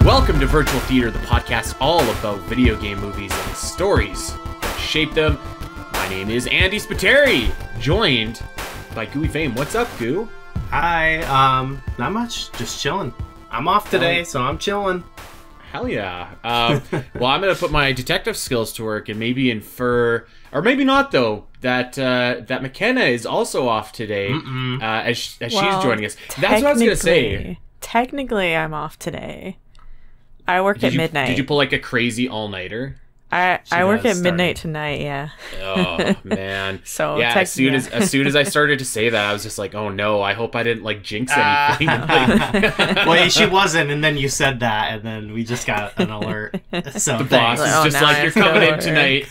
Welcome to Virtual Theater, the podcast all about video game movies and the stories that shape them. My name is Andy Spiteri, joined by Gooey Fame. What's up, Goo? Hi, not much, just chilling. I'm off today, so I'm chilling. Hell yeah. Well, I'm going to put my detective skills to work and maybe infer, or maybe not though, that McKenna is also off today as she's joining us. That's what I was going to say. Technically, I'm off today. I work at midnight. Did you pull like a crazy all-nighter? I work at midnight tonight, yeah. Oh, man. So yeah, as soon as I started to say that, I was just like, oh no, I hope I didn't like jinx anything. Well, she wasn't, and then you said that, and then we just got an alert. So the boss is just like, you're coming in tonight.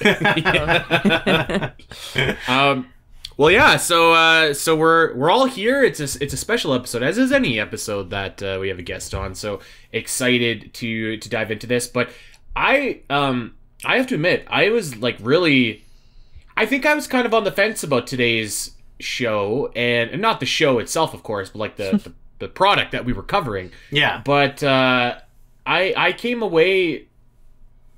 Well, yeah, so we're all here. It's a special episode, as is any episode that we have a guest on. So excited to dive into this. But I have to admit, I was like really, I think I was kind of on the fence about today's show, and not the show itself, of course, but like the product that we were covering. Yeah. But I came away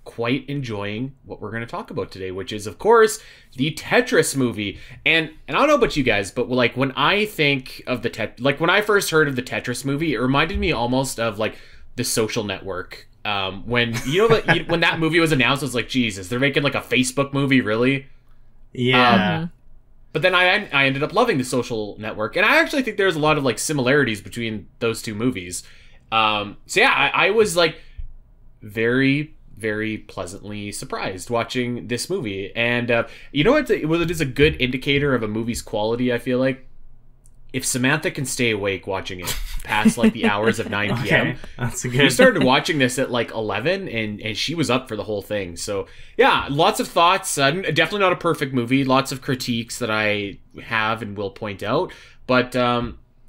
quite enjoying what we're going to talk about today, which is, of course, the Tetris movie. And I don't know about you guys, but like when I think of the when I first heard of the Tetris movie, it reminded me almost of like The Social Network. When when that movie was announced, I was like, Jesus, they're making like a Facebook movie, really? Yeah. But then I ended up loving The Social Network, and I actually think there's a lot of like similarities between those two movies. So yeah, I was like very, very pleasantly surprised watching this movie. And you know what? It is a good indicator of a movie's quality, I feel like, if Samantha can stay awake watching it past like the hours of 9 p.m. Okay, that's a good. We started watching this at like 11, and she was up for the whole thing. So yeah, lots of thoughts. Definitely not a perfect movie. Lots of critiques that I have and will point out. But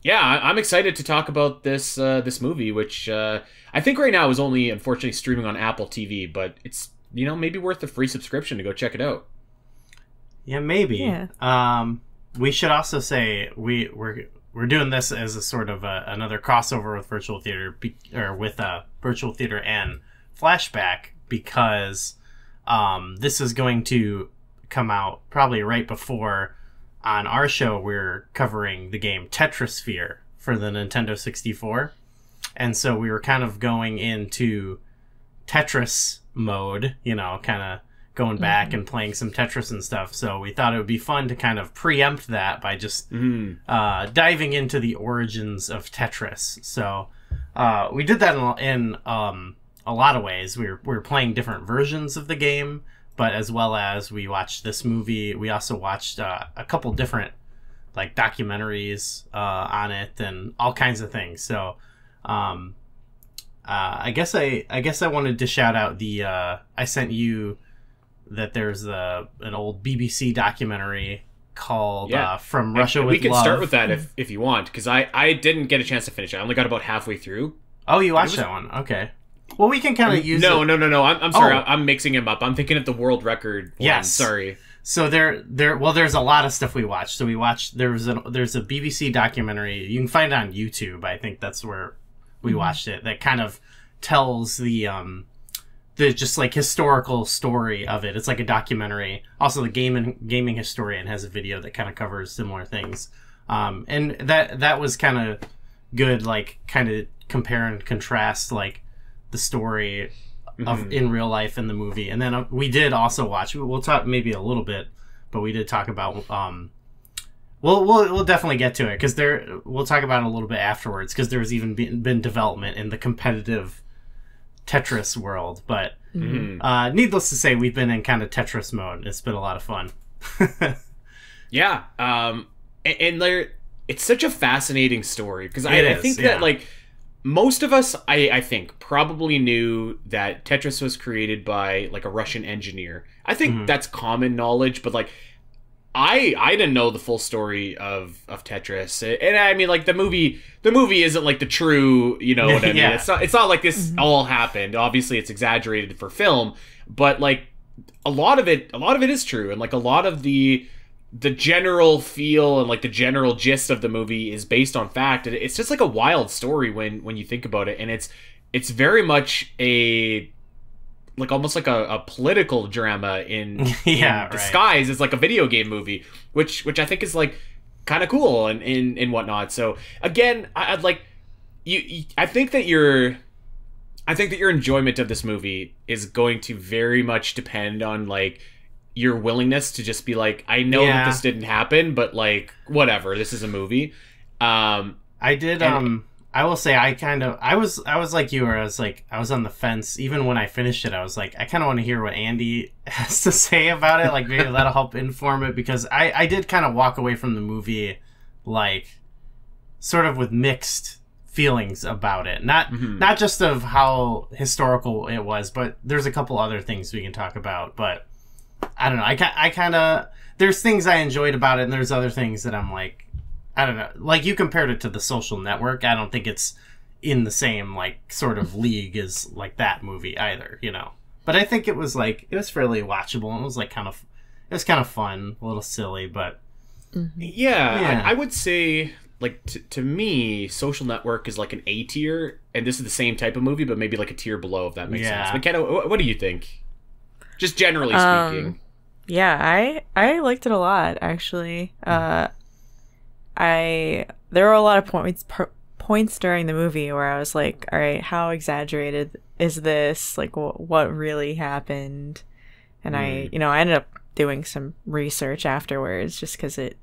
yeah, I'm excited to talk about this movie, which I think right now is only unfortunately streaming on Apple TV, but it's maybe worth a free subscription to go check it out. Yeah, maybe. Yeah. We should also say we're doing this as a sort of another crossover with Virtual Theater, or with Virtual Theater and Flashback, because this is going to come out probably right before on our show we're covering the game Tetris for the Nintendo 64, and so we were kind of going into Tetris mode, kind of going back and playing some Tetris and stuff. So we thought it would be fun to kind of preempt that by just diving into the origins of Tetris. So we did that in a lot of ways. We were playing different versions of the game, but as well as we watched this movie, we also watched a couple different like documentaries on it and all kinds of things. So I guess I wanted to shout out I sent you that there's an old BBC documentary called From Russia with Love. We can start with that if you want, because I didn't get a chance to finish it. I only got about halfway through. Oh, you watched that one? Okay. Well, we can kind of use No. I'm sorry. I'm mixing them up. I'm thinking of the world record one. Yes. Sorry. So there's a lot of stuff we watched. So we watched, there's a BBC documentary. You can find it on YouTube. I think that's where we watched it. That kind of tells the just like historical story of it. It's like a documentary. Also, the gaming historian has a video that kind of covers similar things. And that was kind of good, like kind of compare and contrast like the story of in real life and the movie. And then we did also watch. We'll talk maybe a little bit, but we did talk about. We'll definitely get to it because we'll talk about it a little bit afterwards because there's even been development in the competitive Tetris world, but needless to say, we've been in kind of Tetris mode. It's been a lot of fun. Yeah, and it's such a fascinating story because I think that like most of us, I think, probably knew that Tetris was created by like a Russian engineer. I think that's common knowledge, but like I didn't know the full story of Tetris, and I mean, like the movie isn't like the true, what I mean? Yeah. It's not like this all happened. Obviously, it's exaggerated for film, but like a lot of it is true, and like a lot of the general feel and like the general gist of the movie is based on fact. It's just like a wild story when you think about it, and it's very much a like almost like a political drama in disguise. Right. It's like a video game movie, which I think is like kind of cool and whatnot. So again, I'd like you. I think that your enjoyment of this movie is going to very much depend on like your willingness to just be like, I know that this didn't happen, but like whatever, this is a movie. I will say I was like you, where I was on the fence. Even when I finished it, I was like, I kind of want to hear what Andy has to say about it. Like maybe that'll help inform it, because I did kind of walk away from the movie like sort of with mixed feelings about it. Not just of how historical it was, but there's a couple other things we can talk about. But I don't know. I kind of, there's things I enjoyed about it, and there's other things that I'm like, I don't know. Like you compared it to The Social Network. I don't think it's in the same like sort of league as like that movie either, you know. But I think it was fairly watchable, and it was kind of fun, a little silly, but yeah. I would say like to me, Social Network is like an A tier, and this is the same type of movie, but maybe like a tier below, if that makes sense. McKenna, what do you think? Just generally speaking. Yeah, I liked it a lot, actually. There were a lot of points during the movie where I was like, all right, how exaggerated is this? Like, what really happened? And I ended up doing some research afterwards, just because it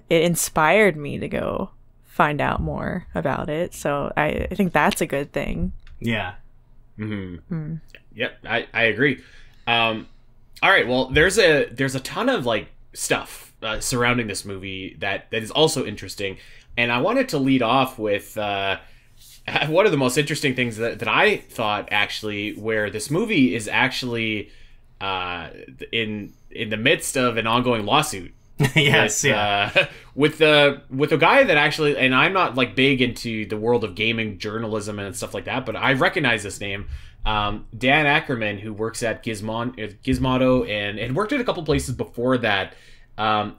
inspired me to go find out more about it. So I think that's a good thing. Yeah. Yep, I agree. All right, well, there's a ton of like stuff surrounding this movie that is also interesting, and I wanted to lead off with one of the most interesting things that I thought, actually, where this movie is actually in the midst of an ongoing lawsuit. Yes, with a guy that actually, and I'm not like big into the world of gaming journalism and stuff like that, but I recognize this name. Dan Ackerman, who works at Gizmodo and had worked at a couple places before that,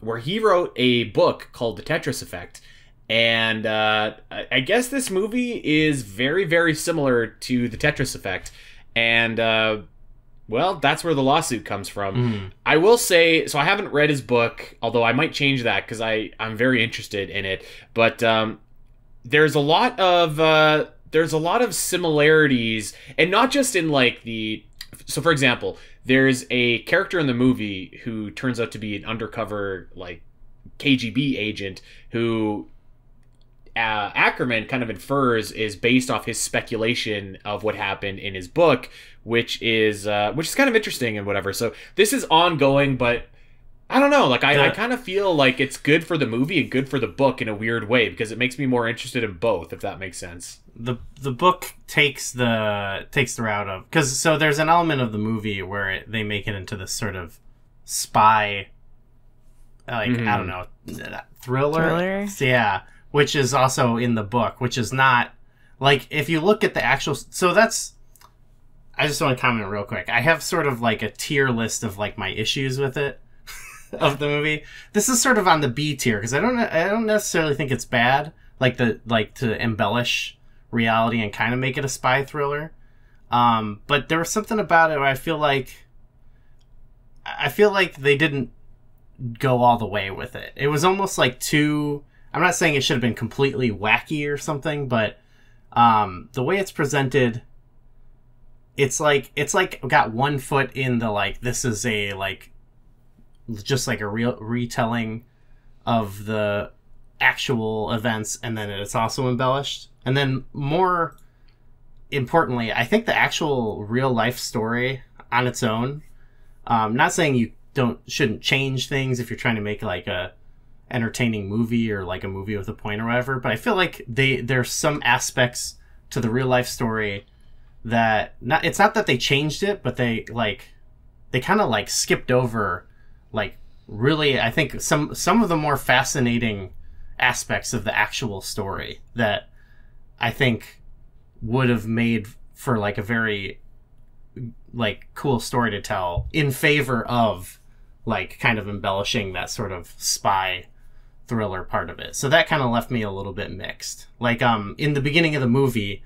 where he wrote a book called The Tetris Effect. And I guess this movie is very, very similar to The Tetris Effect. And, well, that's where the lawsuit comes from. I will say, so I haven't read his book, although I might change that because I'm very interested in it. But there's a lot of similarities, and not just in like so for example, there's a character in the movie who turns out to be an undercover like KGB agent who Ackerman kind of infers is based off his speculation of what happened in his book, which is kind of interesting and whatever. So this is ongoing, but I don't know. Like I kind of feel like it's good for the movie and good for the book in a weird way, because it makes me more interested in both, if that makes sense. The book takes the route of, because so there's an element of the movie where they make it into this sort of spy, like I don't know, thriller. Yeah, which is also in the book, which is not like, if you look at the actual. So that's. I just want to comment real quick. I have sort of like a tier list of like my issues with it. Of the movie. This is sort of on the B tier, because I don't necessarily think it's bad, like to embellish reality and kind of make it a spy thriller. But there was something about it where I feel like they didn't go all the way with it. It was almost like too. I'm not saying it should have been completely wacky or something, but the way it's presented, it's like got one foot in the like, this is a like just like a real retelling of the actual events, and then it's also embellished. And then more importantly, I think the actual real life story on its own, not saying you shouldn't change things if you're trying to make like a entertaining movie or like a movie with a point or whatever, but I feel like there's some aspects to the real life story that it's not that they changed it, but they kind of like skipped over like really, I think some of the more fascinating aspects of the actual story that I think would have made for like a very like cool story to tell, in favor of like kind of embellishing that sort of spy thriller part of it. So that kind of left me a little bit mixed. Like in the beginning of the movie,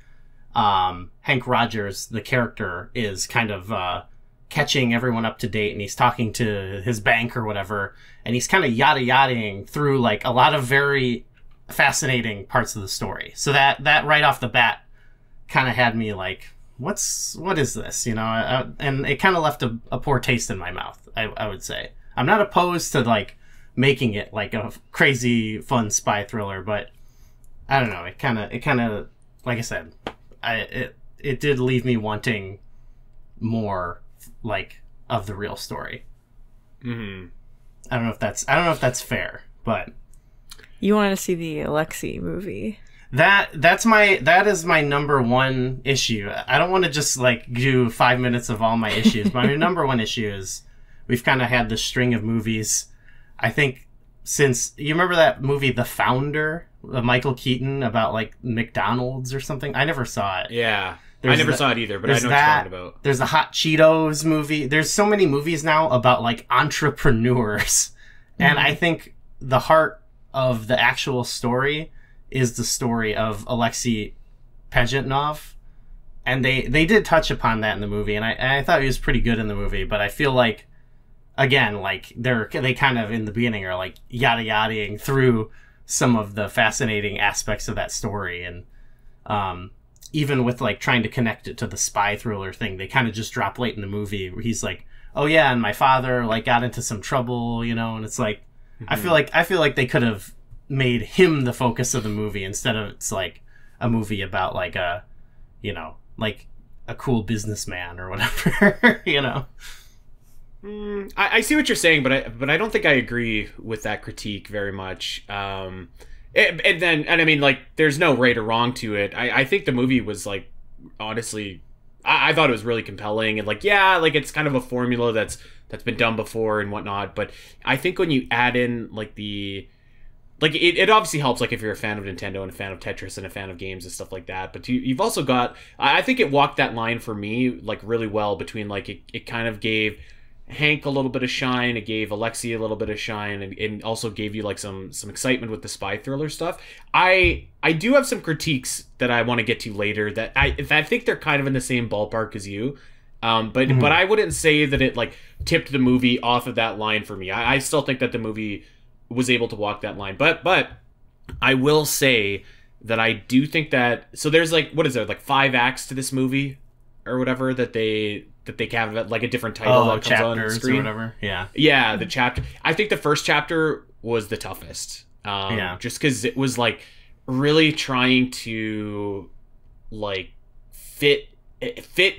Hank Rogers, the character, is kind of catching everyone up to date, and he's talking to his bank or whatever, and he's kind of yada-yadaing through like a lot of very fascinating parts of the story. So that right off the bat kind of had me like, what is this? You know, and it kind of left a poor taste in my mouth, I would say. I'm not opposed to like making it like a crazy fun spy thriller, but I don't know. It kind of, like I said, it did leave me wanting more like of the real story. Mm-hmm. I don't know if that's fair, but you want to see the Alexei movie. That is my number one issue. I don't want to just like do 5 minutes of all my issues. My number one issue is we've kind of had this string of movies. I think since you remember that movie, The Founder, Michael Keaton, about like McDonald's or something. I never saw it. Yeah, I never saw it either, but I know what you're talking about. There's the Hot Cheetos movie. There's so many movies now about like entrepreneurs, and I think the heart of the actual story is the story of Alexei Pajitnov, and they did touch upon that in the movie, and I thought he was pretty good in the movie, but I feel like, again, like they kind of in the beginning are like yada-yadaing through some of the fascinating aspects of that story, and even with like trying to connect it to the spy thriller thing, they kind of just drop late in the movie where he's like, oh yeah, and my father like got into some trouble, you know, and it's like, I feel like they could have made him the focus of the movie instead of it's like a movie about like a, you know, like a cool businessman or whatever, you know. I see what you're saying, but I don't think I agree with that critique very much. And I mean, like, there's no right or wrong to it. I think the movie was like, honestly, I thought it was really compelling, and like, yeah, like it's kind of a formula that's been done before and whatnot. But I think when you add in like it obviously helps, like if you're a fan of Nintendo and a fan of Tetris and a fan of games and stuff like that. But you've also got, I think it walked that line for me like really well between like it kind of gave Hank a little bit of shine, it gave Alexei a little bit of shine, and also gave you like some excitement with the spy thriller stuff. I do have some critiques that I want to get to later that I think they're kind of in the same ballpark as you. But I wouldn't say that it like tipped the movie off of that line for me. I still think that the movie was able to walk that line, but I will say that I do think that, so there's like, what is there, like 5 acts to this movie or whatever that they have like a different title that comes on the screen or whatever. Yeah, the chapter. I think the first chapter was the toughest. Just because it was like really trying to like fit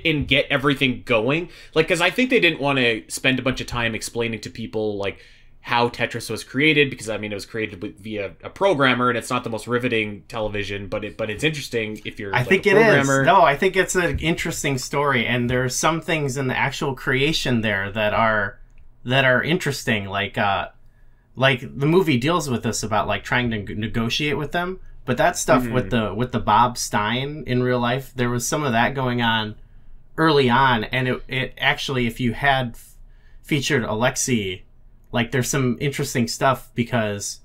and get everything going. Like, because I think they didn't want to spend a bunch of time explaining to people like how Tetris was created, because I mean it was created via a programmer, and it's not the most riveting television, but it's interesting if you're. I think it is. No, I think it's an interesting story, and there are some things in the actual creation there that are interesting. Like the movie deals with this about like trying to negotiate with them, but that stuff with the Bob Stein in real life, there was some of that going on early on, and it actually, if you had featured Alexei. Like, there's some interesting stuff because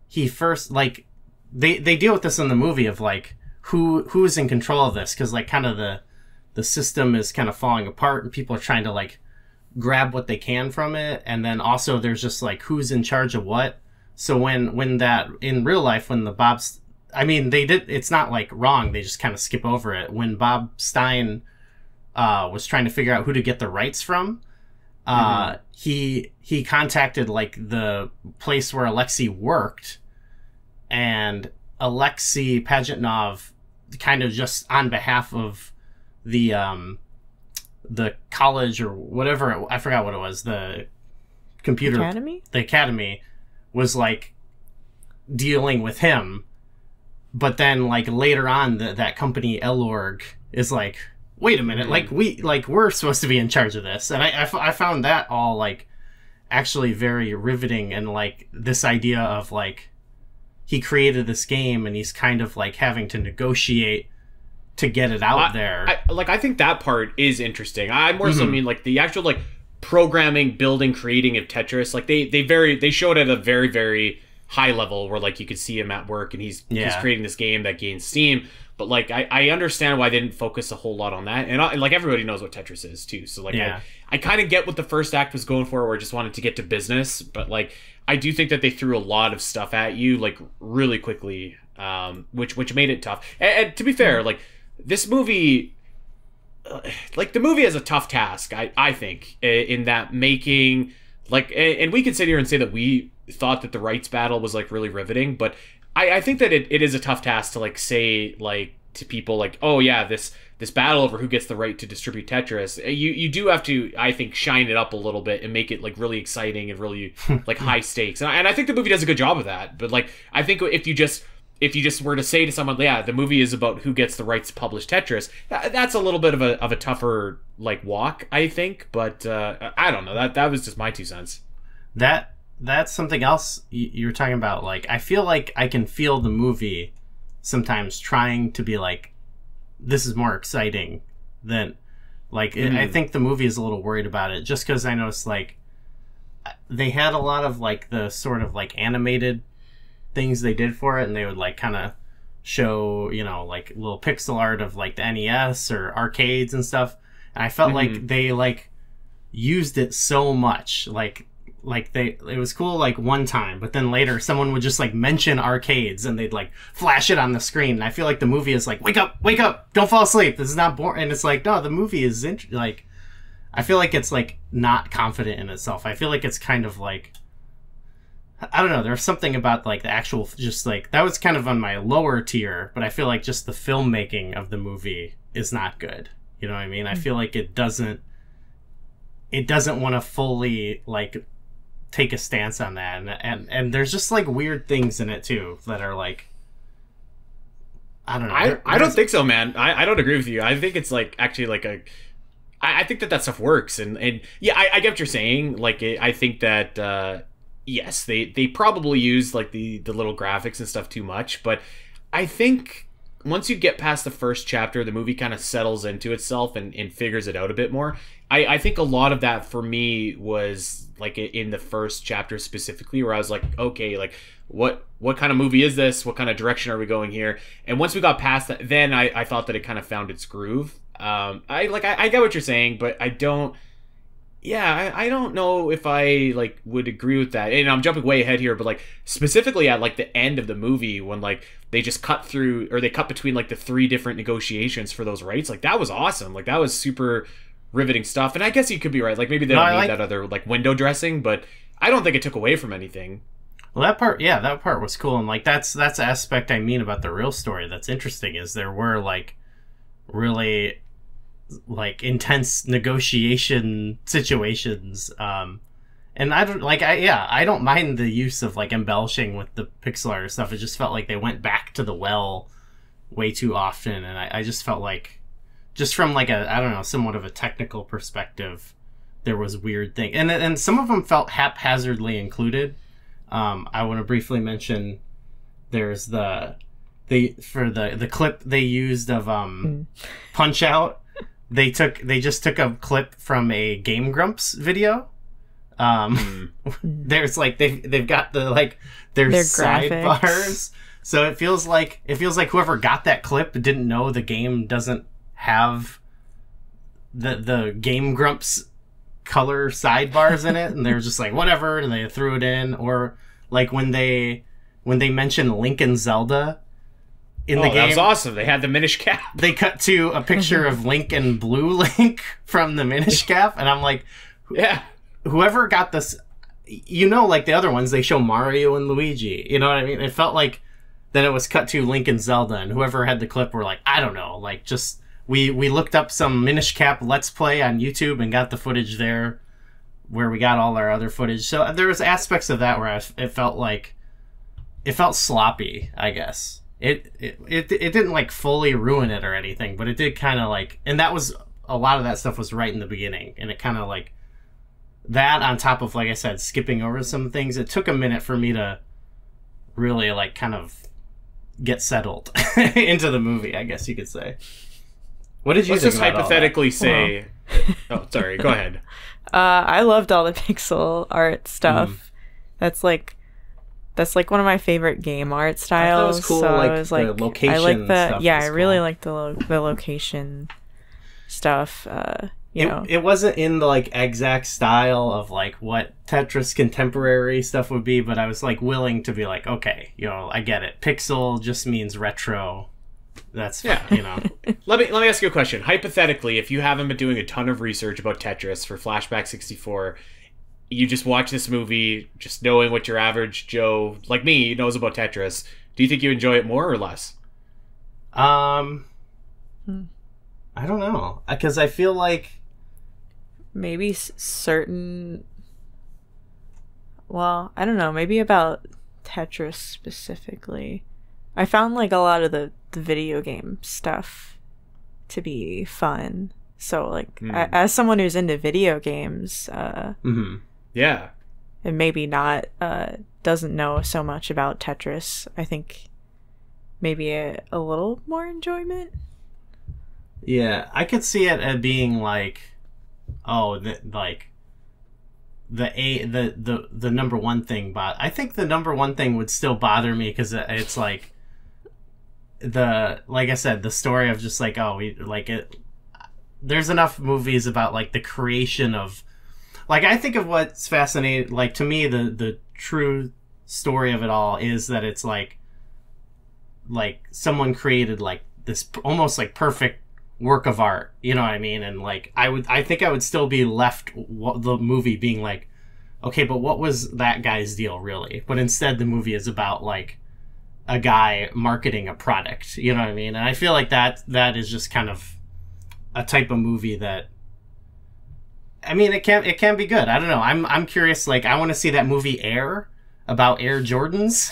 he first, like, they deal with this in the movie of, like, who's in control of this, because, like, kind of the system is kind of falling apart, and people are trying to, like, grab what they can from it, and then also there's just, like, who's in charge of what. So when that, in real life, when the Bob's, I mean, it's not, like, wrong, they just kind of skip over it. When Bob Stein was trying to figure out who to get the rights from, he contacted like the place where Alexei worked, and Alexei Pajitnov kind of just on behalf of the college or whatever, I forgot what it was, the computer academy, the academy was like dealing with him, but then like later on that company Elorg is like, wait a minute, we're supposed to be in charge of this. And I found that all, like, actually very riveting, and, like, this idea of, like, he created this game, and he's kind of, like, having to negotiate to get it out there. I think that part is interesting. I more so mean, like, the actual, like, programming, building, creating of Tetris. Like, they showed at a very, very high level where like you could see him at work and he's creating this game that gains steam. But like I understand why they didn't focus a whole lot on that, and like everybody knows what Tetris is too. So like I kind of get what the first act was going for, where it just wanted to get to business. But like I do think that they threw a lot of stuff at you like really quickly, which made it tough. And to be fair, like this movie, like the movie has a tough task. I think in that making like, and we can sit here and say that we thought that the rights battle was like really riveting, but I think that it is a tough task to like say like to people like, oh yeah, this battle over who gets the right to distribute Tetris, you do have to, I think, shine it up a little bit and make it like really exciting and really like high stakes, and I think the movie does a good job of that. But like I think if you just were to say to someone, yeah, the movie is about who gets the rights to publish Tetris, that's a little bit of a tougher like walk, I think. But I don't know, that was just my 2 cents. That's something else you were talking about. Like, I feel like I can feel the movie sometimes trying to be like, this is more exciting than, like, I think the movie is a little worried about it, just because I noticed, like, they had a lot of, like, the sort of, like, animated things they did for it, and they would, like, kind of show, you know, like, little pixel art of, like, the NES or arcades and stuff, and I felt like they, like, used it so much, like it was cool like one time, but then later someone would just like mention arcades and they'd like flash it on the screen, and I feel like the movie is like, wake up, don't fall asleep, this is not boring. And it's like, no, the movie is like, I feel like it's like not confident in itself. I feel like it's kind of like, I don't know, there's something about like the actual, just like, that was kind of on my lower tier, but I feel like just the filmmaking of the movie is not good, you know what I mean? I feel like it doesn't want to fully like take a stance on that, and there's just like weird things in it too that are like, I don't know. I don't think so, man. I don't agree with you. I think it's like actually like I think that stuff works, and yeah, I get what you're saying. Like I think that yes, they probably use like the little graphics and stuff too much, but I think once you get past the first chapter, the movie kind of settles into itself and figures it out a bit more. I think a lot of that for me was like in the first chapter specifically, where I was like, okay, like what kind of movie is this? What kind of direction are we going here? And once we got past that, then I thought that it kind of found its groove. I get what you're saying, but I don't know if I like would agree with that. And I'm jumping way ahead here, but like specifically at like the end of the movie when like they just cut through, or they cut between like the 3 different negotiations for those rights, like that was awesome. Like that was super riveting stuff. And I guess you could be right, like maybe they don't need that other like window dressing, but I don't think it took away from anything. Well, that part was cool, and like that's the aspect I mean about the real story that's interesting, is there were like really like intense negotiation situations, and I don't mind the use of like embellishing with the pixel art stuff. It just felt like they went back to the well way too often, and I just felt like, just from like a, I don't know, somewhat of a technical perspective, there was weird things, and some of them felt haphazardly included. I want to briefly mention there's the clip they used of Punch Out. They just took a clip from a Game Grumps video. There's like they've got the like their sidebars, so it feels like whoever got that clip didn't know the game doesn't have the Game Grumps color sidebars in it, and they were just like whatever, and they threw it in. Or like when they mentioned Link and Zelda in the game, that was awesome. They had the Minish Cap. They cut to a picture of Link and Blue Link from the Minish Cap, and I'm like, yeah, whoever got this, you know, like the other ones, they show Mario and Luigi. You know what I mean? It felt like that it was cut to Link and Zelda, and whoever had the clip were like, I don't know, like just we looked up some Minish Cap Let's Play on YouTube and got the footage there where we got all our other footage. So there was aspects of that where it felt sloppy, I guess. It didn't like fully ruin it or anything, but it did kind of like, and that was, a lot of that stuff was right in the beginning, and it kind of like that on top of, like I said, skipping over some things. It took a minute for me to really like kind of get settled into the movie, I guess you could say. What did you Let's think just about hypothetically say oh, sorry, go ahead. I loved all the pixel art stuff. That's like That's like one of my favorite game art styles. That was cool. So like, I was like, the location I like the stuff yeah, was I really cool. like the location stuff. You know, it wasn't in the like exact style of like what Tetris contemporary stuff would be, but I was like willing to be like, okay, you know, I get it. Pixel just means retro. That's you know. Let me ask you a question. Hypothetically, if you haven't been doing a ton of research about Tetris for Flashback 64, you just watch this movie just knowing what your average Joe like me knows about Tetris, do you think you enjoy it more or less? I don't know, because I feel like maybe certain. Well, I don't know. Maybe about Tetris specifically. I found like a lot of the video game stuff to be fun. So like as someone who's into video games, yeah, and maybe not doesn't know so much about Tetris, I think maybe a little more enjoyment. Yeah, I could see it as being like, oh, like the number one thing, but I think the number one thing would still bother me because it's like like I said, the story of just like, oh, we like it. There's enough movies about like the creation of, like, I think of what's fascinating. Like to me, the true story of it all is that it's like someone created like this almost like perfect work of art, you know what I mean? And like I think I would still be left the movie being like, okay, but what was that guy's deal really? But instead the movie is about like a guy marketing a product, you know what I mean? And I feel like that is just kind of a type of movie that, I mean, it can be good. I don't know. I'm curious. Like, I want to see that movie Air about Air Jordans.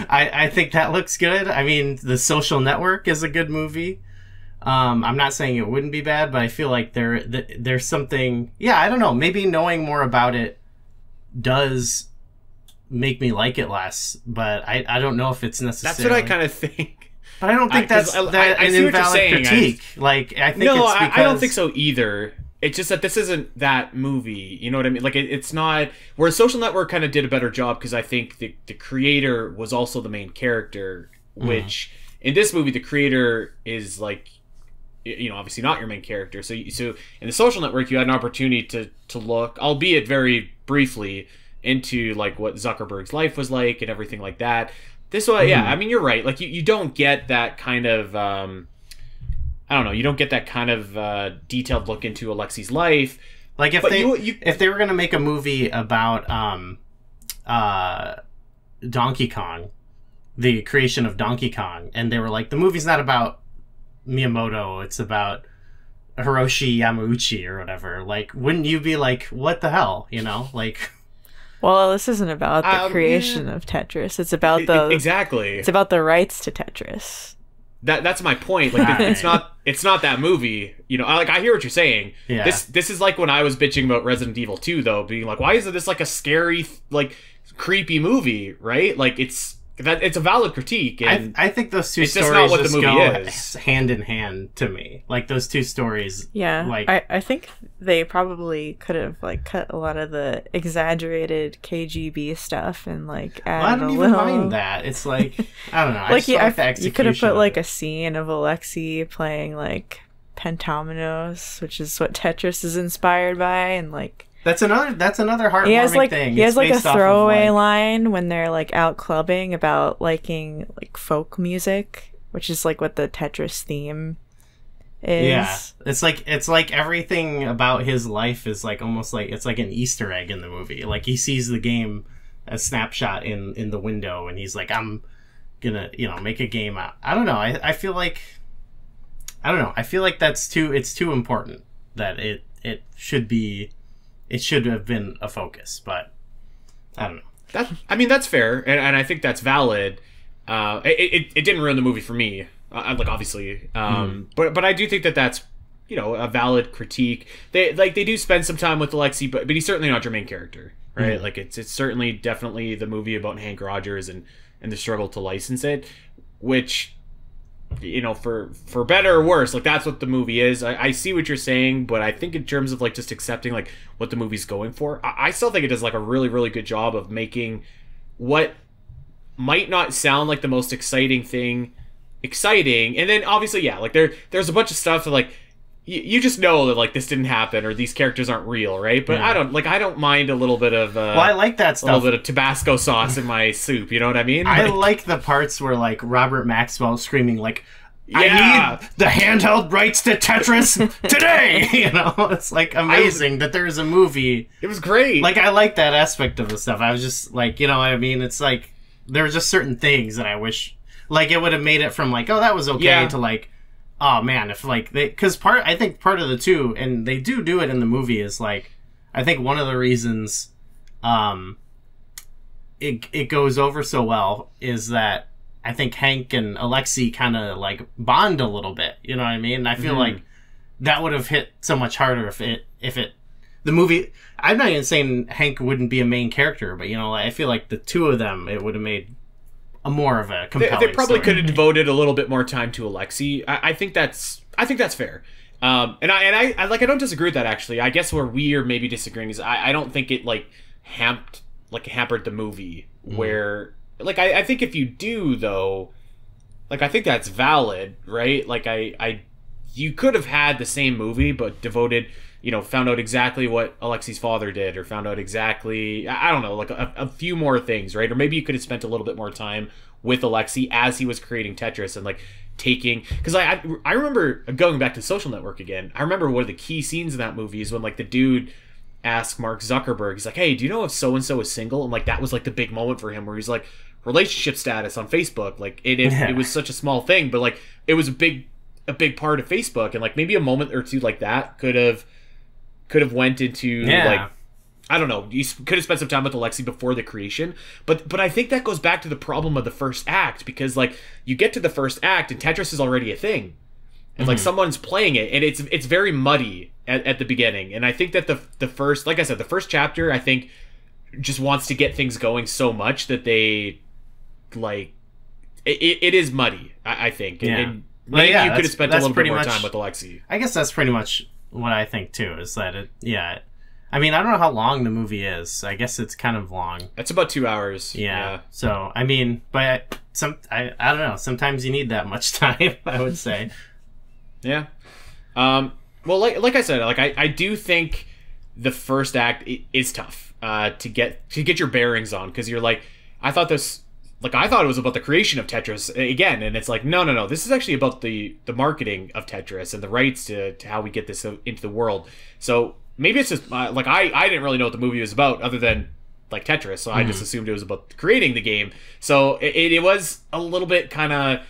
I think that looks good. I mean, The Social Network is a good movie. I'm not saying it wouldn't be bad, but I feel like there's something. Yeah, I don't know. Maybe knowing more about it does make me like it less, but I don't know if it's necessary. That's what I kind of think. But I don't think that's an invalid critique. Like, I think it's because... I don't think so either. It's just that this isn't that movie. You know what I mean? Like, it's not... Whereas Social Network kind of did a better job because I think the creator was also the main character, which in this movie, the creator is like, you know, obviously not your main character. So in the Social Network, you had an opportunity to look, albeit very briefly, into like what Zuckerberg's life was like and everything like that. This one, yeah, I mean, you're right. Like, you don't get that kind of, I don't know, you don't get that kind of detailed look into Alexi's life. Like, if they were going to make a movie about Donkey Kong, the creation of Donkey Kong, and they were like, the movie's not about Miyamoto, it's about Hiroshi Yamauchi or whatever, like, wouldn't you be like, what the hell, you know? Like... Well, this isn't about the creation of Tetris. It's about exactly. It's about the rights to Tetris. That's my point. Like, it's not that movie. You know, I hear what you're saying. Yeah. This is like when I was bitching about Resident Evil 2, though, being like, why isn't this like a scary, like, creepy movie? Right? Like, it's a valid critique. And I think those two stories not what just the movie go is. hand in hand to me. Like, those two stories. Yeah, like, I think they probably could have like cut a lot of the exaggerated KGB stuff and like added I don't even mind that. It's like, I don't know. I just like the execution. You could have put like a scene of Alexei playing like Pentamenos, which is what Tetris is inspired by, and like. That's another heartwarming thing. He has like a throwaway line when they're like out clubbing about liking like folk music, which is like what the Tetris theme is. Yeah, it's like everything about his life is like almost like it's like an Easter egg in the movie. Like, he sees the game, a snapshot in the window, and he's like, I'm gonna, you know, make a game out. I don't know. I feel like it's too important that it should be. It should have been a focus, but I don't know. That's fair, and I think that's valid. It didn't ruin the movie for me, like, obviously, but I do think that's, you know, a valid critique. They do spend some time with Alexei, but he's certainly not your main character, right? Like, it's certainly definitely the movie about Hank Rogers and the struggle to license it, which, you know, for better or worse, like, that's what the movie is. I see what you're saying, but I think in terms of like just accepting like what the movie's going for, I still think it does like a really, really good job of making what might not sound like the most exciting thing exciting, and then obviously, yeah, like there's a bunch of stuff that like you just know that like this didn't happen or these characters aren't real, right? But I don't mind a little bit of well, I like that stuff. A little bit of Tabasco sauce in my soup, you know what I mean? I like the parts where like Robert Maxwell screaming like, I need the handheld rights to Tetris today. You know, it's like amazing that there's a movie. It was great. Like, I like that aspect of the stuff. I was just like, you know what I mean? It's like there were just certain things that I wish like it would have made it from like, oh, that was okay to like, oh man, if like they, because I think part of the two, and they do it in the movie, is like, I think one of the reasons it goes over so well is that I think Hank and Alexei kind of like bond a little bit, you know what I mean? And I feel like that would have hit so much harder if the movie, I'm not even saying Hank wouldn't be a main character, but you know, I feel like the two of them, it would have made more of a compelling They probably story. could have devoted a little bit more time to Alexei. I think that's fair. And I don't disagree with that, actually. I guess where we are maybe disagreeing is I don't think it like hampered the movie where like I think if you do though, like I think that's valid, right? Like you could have had the same movie but devoted, you know, found out exactly what Alexei's father did, or found out exactly, I don't know, like a few more things, right? Or maybe you could have spent a little bit more time with Alexei as he was creating Tetris and like taking, because I remember going back to Social Network again. I remember one of the key scenes in that movie is when like the dude asked Mark Zuckerberg, he's like, hey, do you know if so and so is single? And like that was like the big moment for him where he's like, relationship status on Facebook. Like it was such a small thing, but like it was a big part of Facebook, and like maybe a moment or two like that could have went into like, I don't know, you could have spent some time with Alexei before the creation, but I think that goes back to the problem of the first act, because like you get to the first act and Tetris is already a thing, and like someone's playing it, and it's very muddy at the beginning, and I think that the first, like I said, the first chapter I think just wants to get things going so much that they like it is muddy, I think, and maybe you could have spent a little bit more time with Alexei. I guess that's pretty much what I think too, is that I mean, I don't know how long the movie is. I guess it's kind of long. It's about 2 hours. Yeah. So, I mean, but I don't know. Sometimes you need that much time, I would say. Yeah. Well, like I said, like I do think the first act is tough to get your bearings on, because you're like, I thought it was about the creation of Tetris again, and it's like, no, this is actually about the marketing of Tetris and the rights to how we get this into the world. So maybe it's just like I didn't really know what the movie was about other than like Tetris, so I just assumed it was about creating the game. So it was a little bit kind of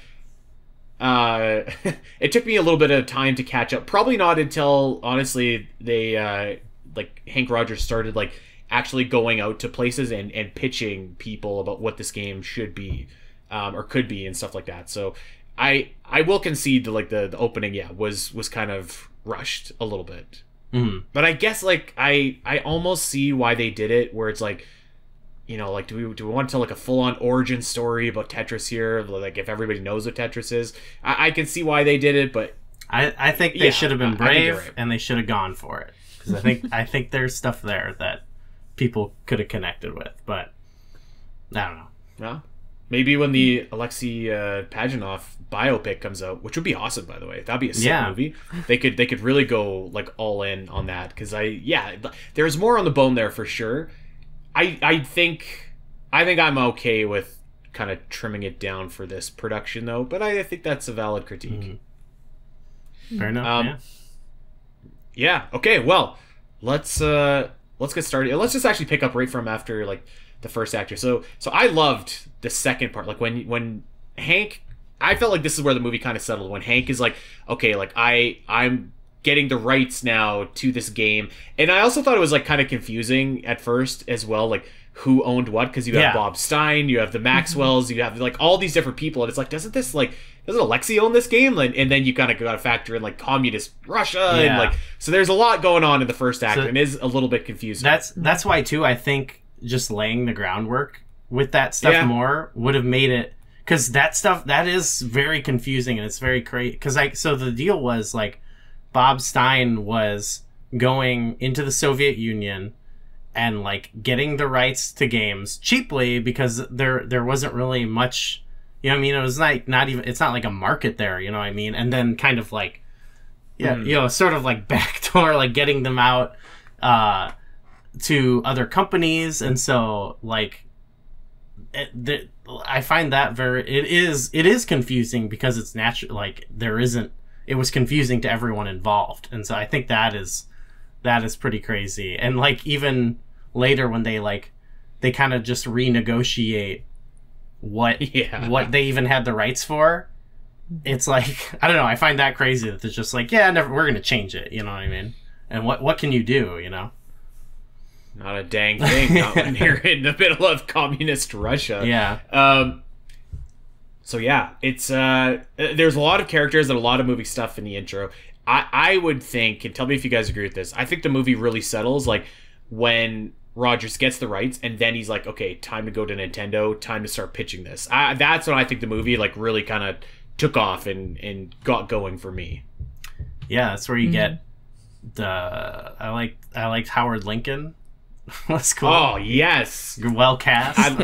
it took me a little bit of time to catch up. Probably not until honestly they like Hank Rogers started like actually going out to places and pitching people about what this game should be or could be and stuff like that. So I will concede that like the opening was kind of rushed a little bit. But I guess like I almost see why they did it, where it's like, you know, like do we want to tell like a full-on origin story about Tetris here, like if everybody knows what Tetris is? I can see why they did it, but I think they should have been brave, and they should have gone for it, because I think there's stuff there that people could have connected with, but I don't know. Well, maybe when the Alexei Pajitnov biopic comes out, which would be awesome, by the way, that'd be a sick movie. They could really go like all in on that, because there's more on the bone there for sure. I think I'm okay with kind of trimming it down for this production though, but I think that's a valid critique. Fair enough. Yeah. Okay. Well, let's get started. Let's just actually pick up right from after like the first actor. So I loved the second part. Like when Hank, I felt like this is where the movie kind of settled. When Hank is like, okay, like I'm getting the rights now to this game, and I also thought it was like kind of confusing at first as well, like who owned what, because you have Bob Stein, you have the Maxwells, you have like all these different people, and it's like, doesn't Alexei own this game? And then you kind of got to factor in like communist Russia, and like, so there's a lot going on in the first act, and it is a little bit confusing. That's why too, I think just laying the groundwork with that stuff more would have made it, because that stuff, that is very confusing, and it's very crazy, because so the deal was like Bob Stein was going into the Soviet Union and like getting the rights to games cheaply because there wasn't really much, you know what I mean? It was not even, it's not like a market there, you know what I mean? And then kind of like, you know, sort of like backdoor, like getting them out to other companies. And so like, I find that it is confusing because it's natural, like it was confusing to everyone involved. And so I think that is pretty crazy. And like even later when they kind of just renegotiate what they even had the rights for, it's like, I don't know, I find that crazy that it's just like, we're gonna change it, you know what I mean? And what can you do, you know? Not a dang thing, not when you're in the middle of communist Russia. Yeah. So yeah, it's there's a lot of characters and a lot of movie stuff in the intro. I would think, and tell me if you guys agree with this, I think the movie really settles like when Rogers gets the rights and then he's like, okay, time to go to Nintendo, time to start pitching this. That's when I think the movie like really kind of took off and got going for me. Yeah, that's where you get I liked Howard Lincoln. That's cool. Oh yes, you're well cast.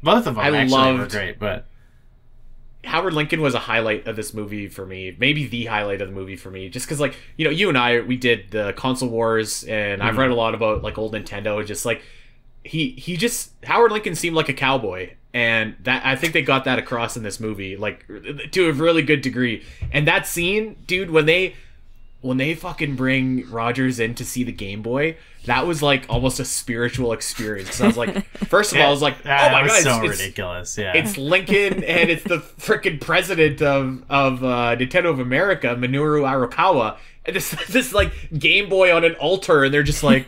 Both of them actually were great, but Howard Lincoln was a highlight of this movie for me, maybe the highlight of the movie for me, just because like, you know, you and I, we did the console wars, and I've read a lot about like old Nintendo. Just like Howard Lincoln seemed like a cowboy, and that I think they got that across in this movie, like to a really good degree. And that scene, dude, when they fucking bring Rogers in to see the Game Boy, that was like almost a spiritual experience. So I was like, first of all, I was like, oh my god, so ridiculous. Yeah, it's Lincoln and it's the freaking president of Nintendo of America, Minoru Arakawa, and this like Game Boy on an altar, and they're just like,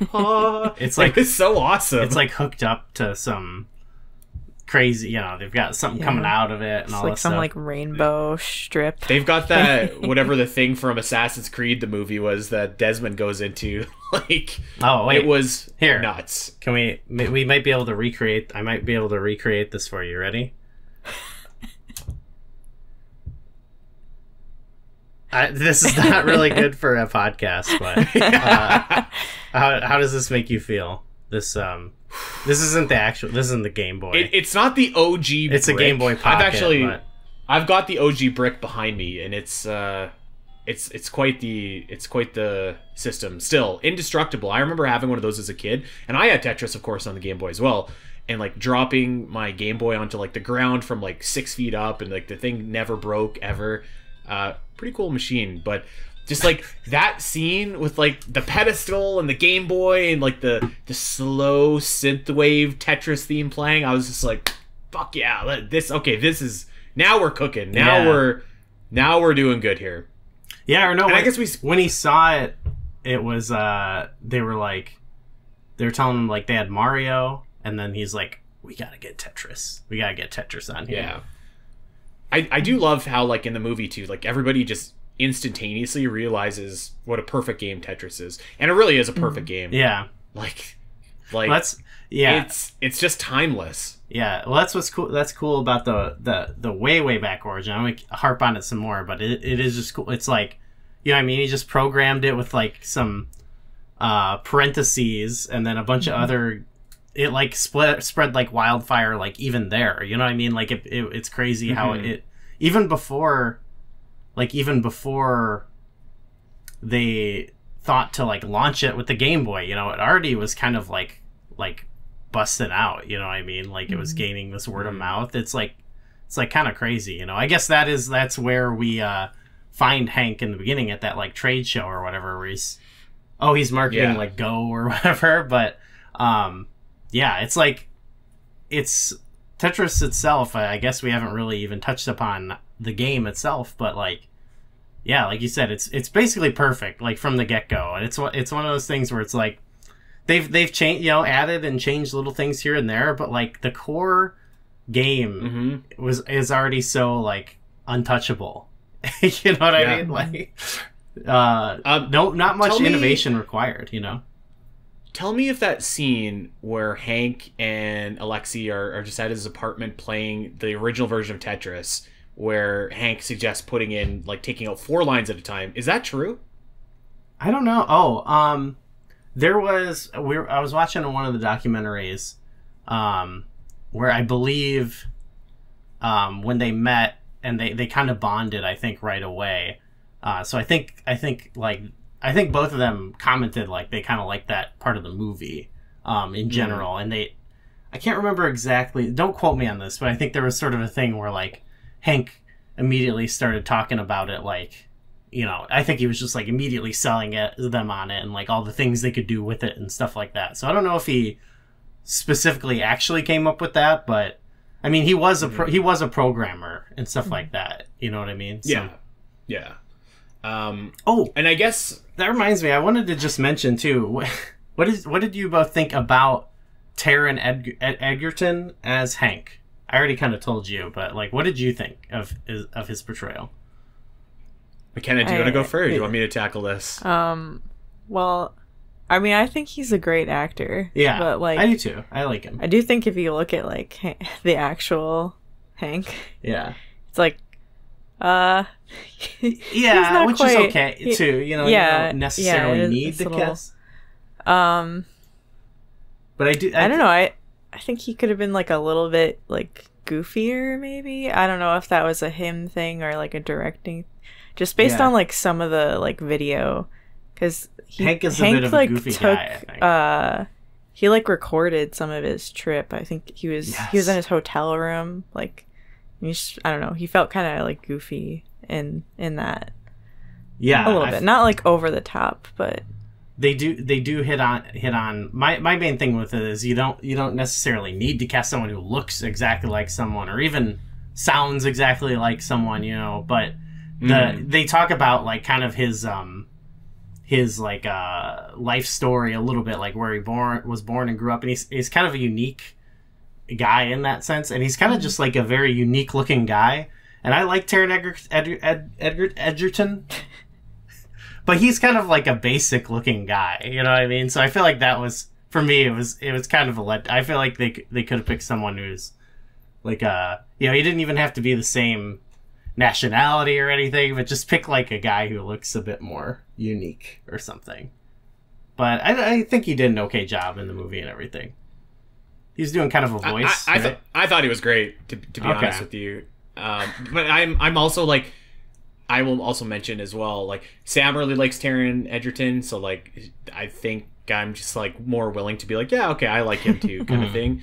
it's like it's so awesome. It's like hooked up to some crazy, you know, they've got something coming out of it and it's all like this some stuff. like rainbow strip. They've got that whatever the thing from Assassin's Creed the movie was that Desmond goes into. Like, oh wait, it was here nuts. Can we might be able to recreate? I might be able to recreate this for you. Ready? This is not really good for a podcast, but how does this make you feel? This isn't the actual. This isn't the Game Boy. It's not the OG. It's brick. a Game Boy Pocket. I've got the OG brick behind me, and it's quite the system. Still indestructible. I remember having one of those as a kid, and I had Tetris, of course, on the Game Boy as well. And like dropping my Game Boy onto like the ground from like 6 feet up, and like the thing never broke ever. Pretty cool machine, but just like that scene with like the pedestal and the Game Boy and like the slow synthwave Tetris theme playing, I was just like, fuck yeah, this is, now we're cooking. Now we're doing good here. Yeah, or no, I guess when he saw it, it was they were telling him like they had Mario, and then he's like, we gotta get Tetris on here. Yeah, I do love how like in the movie too, like everybody just instantaneously realizes what a perfect game Tetris is, and it really is a perfect game. Yeah, like it's just timeless. Yeah, well, that's what's cool. That's cool about the way back origin. I'm gonna harp on it some more, but it is just cool. It's like, you know what I mean? He just programmed it with like some parentheses and then a bunch of other. It like spread like wildfire, like even there. You know what I mean? Like it's crazy how it even before they thought to like launch it with the Game Boy. You know, it already was kind of like busting out, you know what I mean? Like it was gaining this word of mouth. It's like kind of crazy, you know. I guess that's where we find Hank in the beginning at that like trade show or whatever, where he's marketing like Go or whatever. But yeah, it's like it's Tetris itself. I guess we haven't really even touched upon the game itself, but like, yeah, like you said, it's basically perfect, like from the get go. And it's one of those things where it's like they've changed, you know, added and changed little things here and there, but like the core game is already so like untouchable. You know what I mean? Like, not much innovation required. You know. Tell me if that scene where Hank and Alexi are just at his apartment playing the original version of Tetris, where Hank suggests putting in, like, taking out 4 lines at a time, is that true? I don't know. I was watching one of the documentaries, where I believe, when they met and they kind of bonded, I think right away. So I think both of them commented like they kind of liked that part of the movie, in general, and I can't remember exactly. Don't quote me on this, but I think there was sort of a thing where like Hank immediately started talking about it, like, you know, I think he was just like immediately selling them on it and like all the things they could do with it and stuff like that. So I don't know if he specifically actually came up with that, but I mean, he was a programmer and stuff like that. You know what I mean? So, yeah. And I guess that reminds me, I wanted to just mention too. What did you both think about Taron Egerton as Hank? I already kind of told you, but like, what did you think of his portrayal? McKenna, do you want to go first? Or do you want me to tackle this? Well, I mean, I think he's a great actor. Yeah, but like, I do too. I like him. I do think if you look at like the actual Hank, yeah, it's like, yeah, which is okay too. You know, you don't necessarily need the kiss. But I don't know. I think he could have been like a little bit like goofier, maybe. I don't know if that was a him thing or like a directing, just based on like some of the like video, because Hank is a bit of a goofy guy, I think. He like recorded some of his trip. I think he was in his hotel room, like, I don't know. He felt kind of like goofy in that. Yeah, a little bit, not like over the top, but. They do hit on my main thing with it is you don't necessarily need to cast someone who looks exactly like someone or even sounds exactly like someone, you know, but they talk about like kind of his like life story a little bit, like where he was born and grew up, and he's kind of a unique guy in that sense, and he's kind of just like a very unique looking guy, and I like Taron Egerton. But he's kind of like a basic looking guy, you know what I mean? So I feel like that was, for me, it was kind of I feel like they could have picked someone who's like, you know, he didn't even have to be the same nationality or anything, but just pick like a guy who looks a bit more unique or something. But I think he did an okay job in the movie and everything. He's doing kind of a voice. I thought he was great, to be honest with you. But I'm also like, I will also mention as well, like, Sam really likes Taron Egerton, so like I think I'm just like more willing to be like, yeah, okay, I like him too, kind of thing.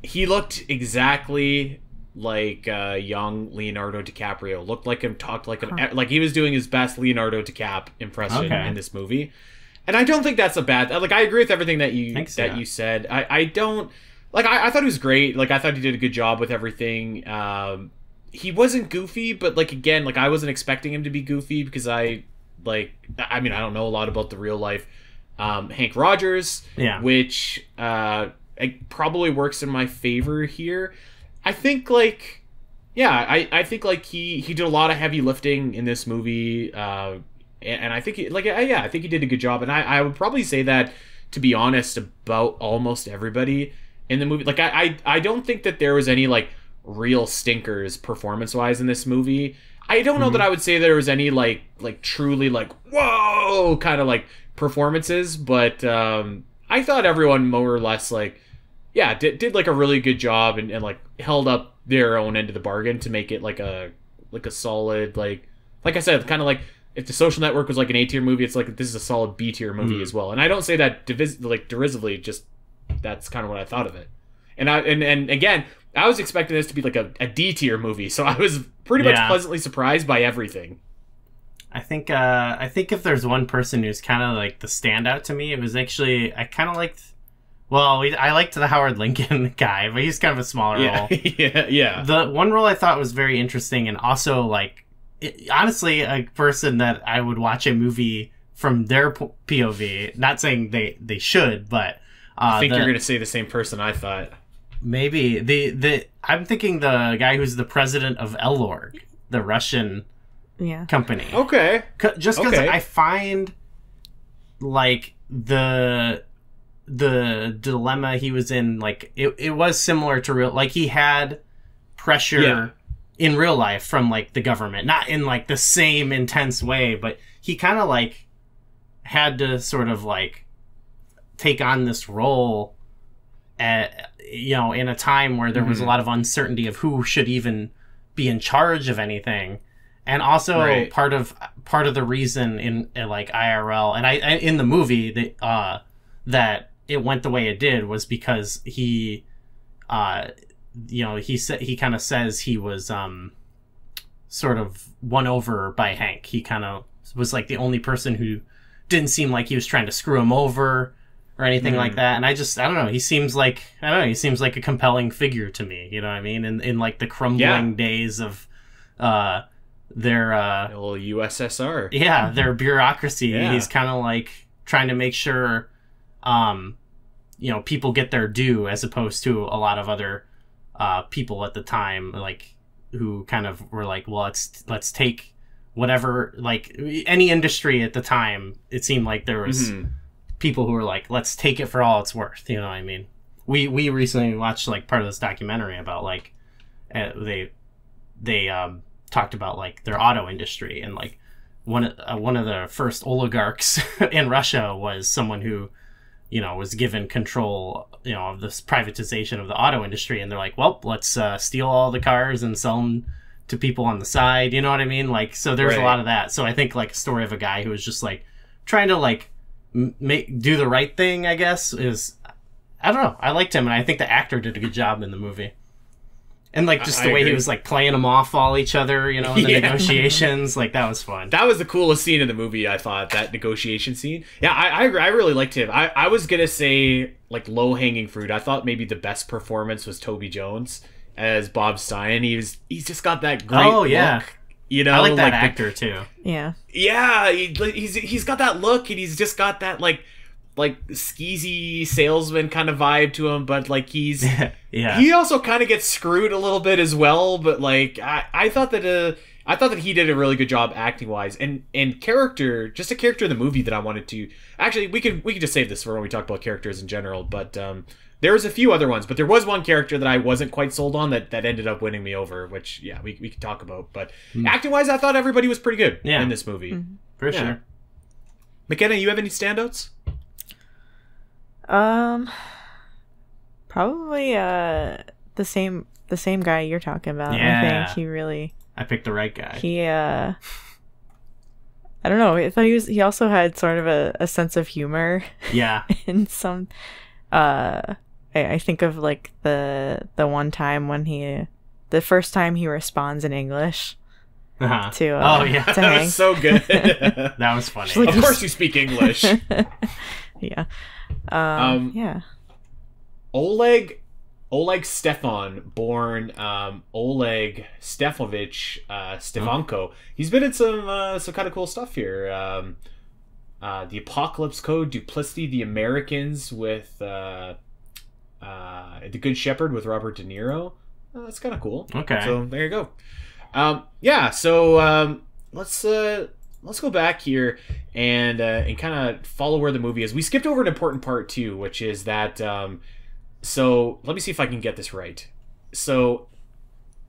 He looked exactly like young Leonardo DiCaprio. Looked like him, talked like him, like he was doing his best Leonardo DiCap impression in this movie. And I don't think that's a bad. Like, I agree with everything that you said. I don't like. I thought he was great. Like, I thought he did a good job with everything. He wasn't goofy, but like, again, like, I wasn't expecting him to be goofy because I mean, I don't know a lot about the real life Hank Rogers, which it probably works in my favor here. I think like, I think like he did a lot of heavy lifting in this movie, and I think I think he did a good job, and I would probably say that, to be honest, about almost everybody in the movie. Like, I don't think that there was any like real stinkers performance-wise in this movie. I don't know that I would say there was any like truly like whoa kind of like performances, but I thought everyone more or less like did like a really good job and like held up their own end of the bargain to make it like a solid like I said, kind of like if The Social Network was like an A-tier movie, it's like this is a solid B-tier movie as well. And I don't say that derisively, just that's kind of what I thought of it. And again, I was expecting this to be like a D-tier movie, so I was pretty much pleasantly surprised by everything. I think if there's one person who's kind of like the standout to me, it was actually, I kind of liked, I liked the Howard Lincoln guy, but he's kind of a smaller role. Yeah. The one role I thought was very interesting, and also like, honestly, a person that I would watch a movie from their POV. Not saying they should, but I think you're going to say the same person I thought. Maybe I'm thinking the guy who's the president of Elorg, the Russian company. Okay. Just because I find like the dilemma he was in, like it was similar to real, like he had pressure in real life from like the government, not in like the same intense way, but he kind of like had to sort of like take on this role at, you know, in a time where there was a lot of uncertainty of who should even be in charge of anything. And also part of the reason in like IRL and I in the movie that it went the way it did was because he you know, he kind of says he was sort of won over by Hank. He kind of was like the only person who didn't seem like he was trying to screw him over or anything like that. And I don't know, he seems like a compelling figure to me, you know what I mean? In like the crumbling days of their old USSR. Yeah, their bureaucracy. Yeah. He's kind of like trying to make sure you know, people get their due, as opposed to a lot of other people at the time, like, who kind of were like, well, let's take whatever, like, any industry at the time, it seemed like there was people who were like, let's take it for all it's worth, you know what I mean? We recently watched, like, part of this documentary about, like, they talked about, like, their auto industry, and, like, one of the first oligarchs in Russia was someone who, you know, was given control, you know, of this privatization of the auto industry, and they're like, well, let's steal all the cars and sell them to people on the side, you know what I mean? Like, so there's a lot of that. So I think, like, a story of a guy who was just, like, trying to, like, do the right thing, I guess, is, I don't know, I liked him, and I think the actor did a good job in the movie. And, like, just the way he was, like, playing them off all each other, you know, in the negotiations. Like, that was fun. That was the coolest scene in the movie, I thought, that negotiation scene. Yeah, I really liked him. I was going to say, like, low-hanging fruit. I thought maybe the best performance was Toby Jones as Bob Stein. He's just got that great look. You know? I like that actor, too. Yeah. Yeah, he's got that look, and he's just got that, like skeezy salesman kind of vibe to him, but like he also kind of gets screwed a little bit as well. But like I thought that he did a really good job acting wise, and a character in the movie that I wanted to actually we could just save this for when we talk about characters in general. But there was a few other ones, but there was one character that I wasn't quite sold on that ended up winning me over, which we could talk about. But acting wise, I thought everybody was pretty good in this movie for sure. McKenna, you have any standouts? Probably the same guy you're talking about. Yeah. I think he really. I picked the right guy. He I don't know. I thought he also had sort of a sense of humor. Yeah. In some, I think of like the one time when the first time he responds in English. To that Hank. was so good. That was funny. Like, of course you speak English. Yeah. Oleg Stefan, born Oleg Stefovich Stefanko. He's been in some kind of cool stuff here. The Apocalypse Code, Duplicity, The Americans with The Good Shepherd with Robert De Niro. That's kind of cool. Okay. So there you go. So let's go back here and kind of follow where the movie is. We skipped over an important part too, which is that. So let me see if I can get this right. So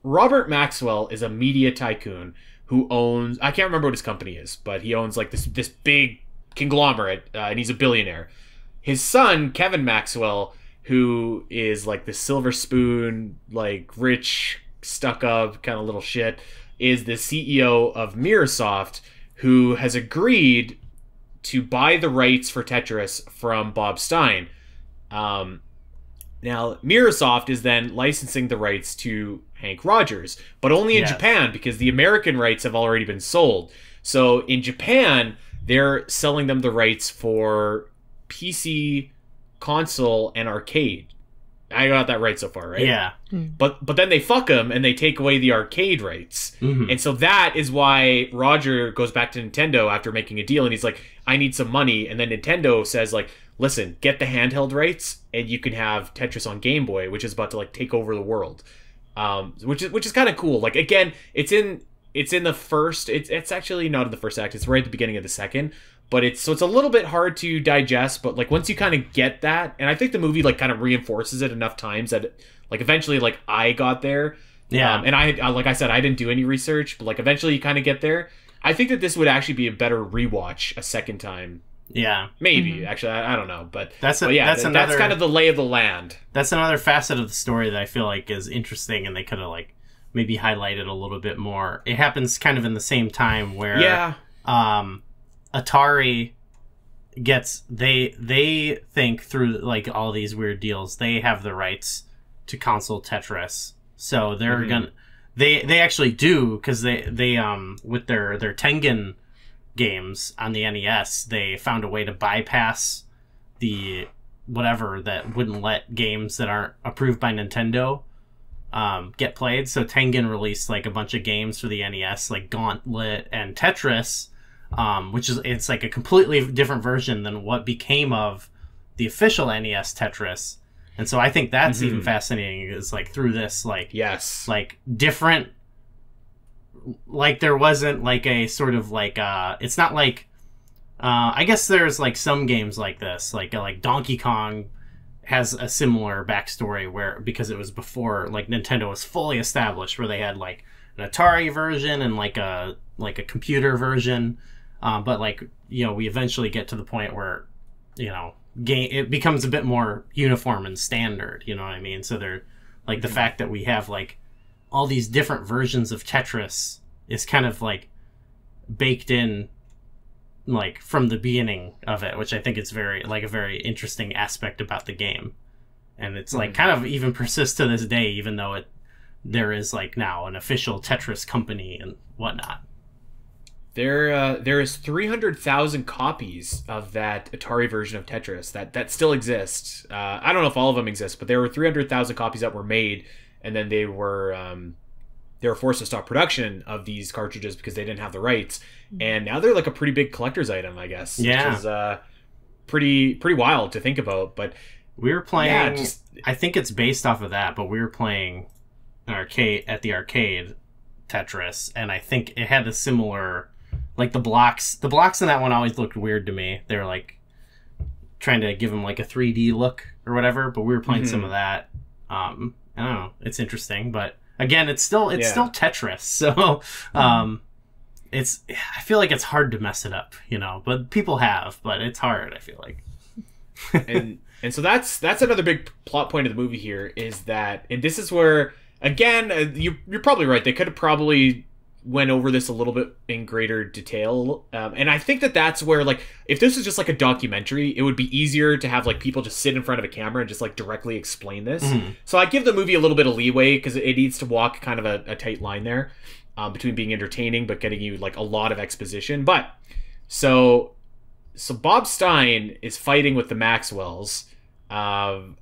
Robert Maxwell is a media tycoon who owns, I can't remember what his company is, but he owns like this big conglomerate, and he's a billionaire. His son Kevin Maxwell, who is like the silver spoon, like rich, stuck up kind of little shit, is the CEO of Microsoft, who has agreed to buy the rights for Tetris from Bob Stein. Now, Microsoft is then licensing the rights to Hank Rogers, but only in Japan, because the American rights have already been sold. So in Japan, they're selling them the rights for PC, console, and arcade. I got that right so far, right? Yeah. But then they fuck them and they take away the arcade rights. And so that is why Roger goes back to Nintendo after making a deal, and he's like, I need some money. And then Nintendo says, like, listen, get the handheld rights and you can have Tetris on Game Boy, which is about to like take over the world. Which is kind of cool. Like, again, it's in the first, it's actually not in the first act, it's right at the beginning of the second. But it's a little bit hard to digest, but like once you kind of get that, and I think the movie like kind of reinforces it enough times that like eventually like I got there. Yeah. And I like I said, I didn't do any research, but like eventually you kind of get there. I think that this would actually be a better rewatch a second time Yeah, maybe actually, I don't know, but that's kind of the lay of the land. That's another facet of the story that I feel like is interesting, and they could have like maybe highlighted a little bit more. It happens kind of in the same time where Atari gets they think through like all these weird deals, they have the rights to console Tetris, so they're gonna they actually do, because they with their Tengen games on the NES, they found a way to bypass the whatever that wouldn't let games that aren't approved by Nintendo get played. So Tengen released like a bunch of games for the NES, like Gauntlet and Tetris, which is, it's like a completely different version than what became of the official NES Tetris. And so I think that's even fascinating, is like through this like like different, like there wasn't like a sort of like it's not like I guess there's like some games like this, like Donkey Kong has a similar backstory, where because it was before like Nintendo was fully established, where they had like an Atari version and like a computer version, but like, you know, we eventually get to the point where, you know, it becomes a bit more uniform and standard, you know what I mean? So they're like, the fact that we have like all these different versions of Tetris is kind of like baked in like from the beginning of it, which I think is very like a very interesting aspect about the game. And it's like kind of even persists to this day, even though there is like now an official Tetris company and whatnot. There is 300,000 copies of that Atari version of Tetris that still exists. I don't know if all of them exist, but there were 300,000 copies that were made, and then they were forced to stop production of these cartridges because they didn't have the rights. And now they're like a pretty big collector's item, I guess. Yeah, which is pretty wild to think about. But we were playing. I think it's based off of that, but we were playing at the arcade Tetris, and I think it had a similar. Like the blocks in that one always looked weird to me. They were like trying to give them like a 3D look or whatever, but we were playing some of that. I don't know. It's interesting, but again, it's still Tetris. So, I feel like it's hard to mess it up, you know, but people have, but it's hard, I feel like. and so that's another big plot point of the movie here, is that, and this is where, again, you're probably right. They could have probably went over this a little bit in greater detail, and I think that's where, like, if this was just like a documentary, it would be easier to have like people just sit in front of a camera and just like directly explain this. So I give the movie a little bit of leeway, because it needs to walk kind of a tight line there between being entertaining but getting you like a lot of exposition. But so Bob Stein is fighting with the Maxwells, and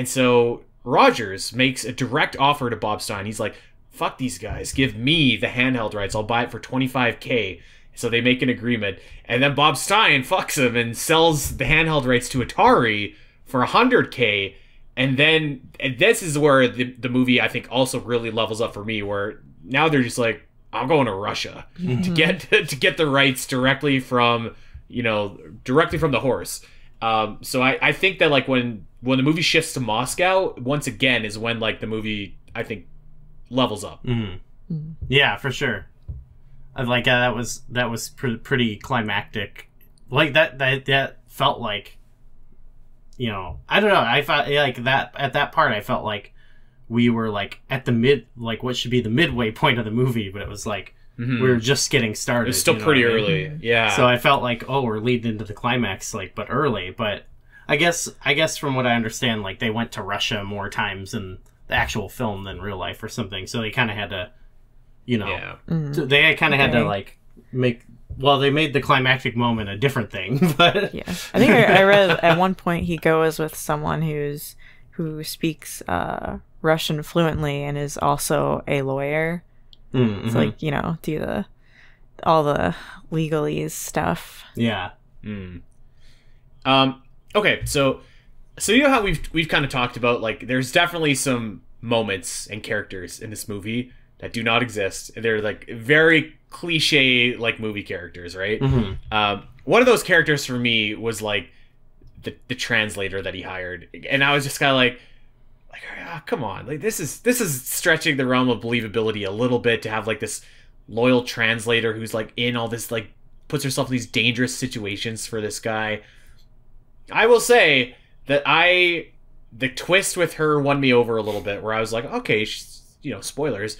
so Rogers makes a direct offer to Bob Stein. He's like, fuck these guys, give me the handheld rights, I'll buy it for $25,000. So they make an agreement, and then Bob Stein fucks him and sells the handheld rights to Atari for $100,000. And this is where the movie, I think, also really levels up for me, where now they're just like, I'm going to Russia to get the rights directly from the horse. So I think that like when the movie shifts to Moscow, once again is when like the movie, I think, levels up. Yeah, for sure. Like that was pretty climactic. Like that felt like, you know, I don't know. I felt like that at that part. I felt like we were like at the what should be the midway point of the movie, but it was like we were just getting started. It's still pretty early. Yeah. So I felt like, oh, we're leading into the climax, like, but early. But I guess from what I understand, like they went to Russia more times in the actual film than real life or something, so they kind of had to, you know, they kind of had to like they made the climactic moment a different thing. But yeah, I think I read at one point he goes with someone who speaks Russian fluently and is also a lawyer. It's like, you know, do all the legalese stuff. Yeah. Okay, so you know how we've kind of talked about, like, there's definitely some moments and characters in this movie that do not exist. They're like very cliche like movie characters, right? One of those characters for me was like the translator that he hired, and I was just kind of like, oh, come on, like this is stretching the realm of believability a little bit, to have like this loyal translator who's like in all this like puts herself in these dangerous situations for this guy. I will say that the twist with her won me over a little bit, where I was like, okay, she's, spoilers,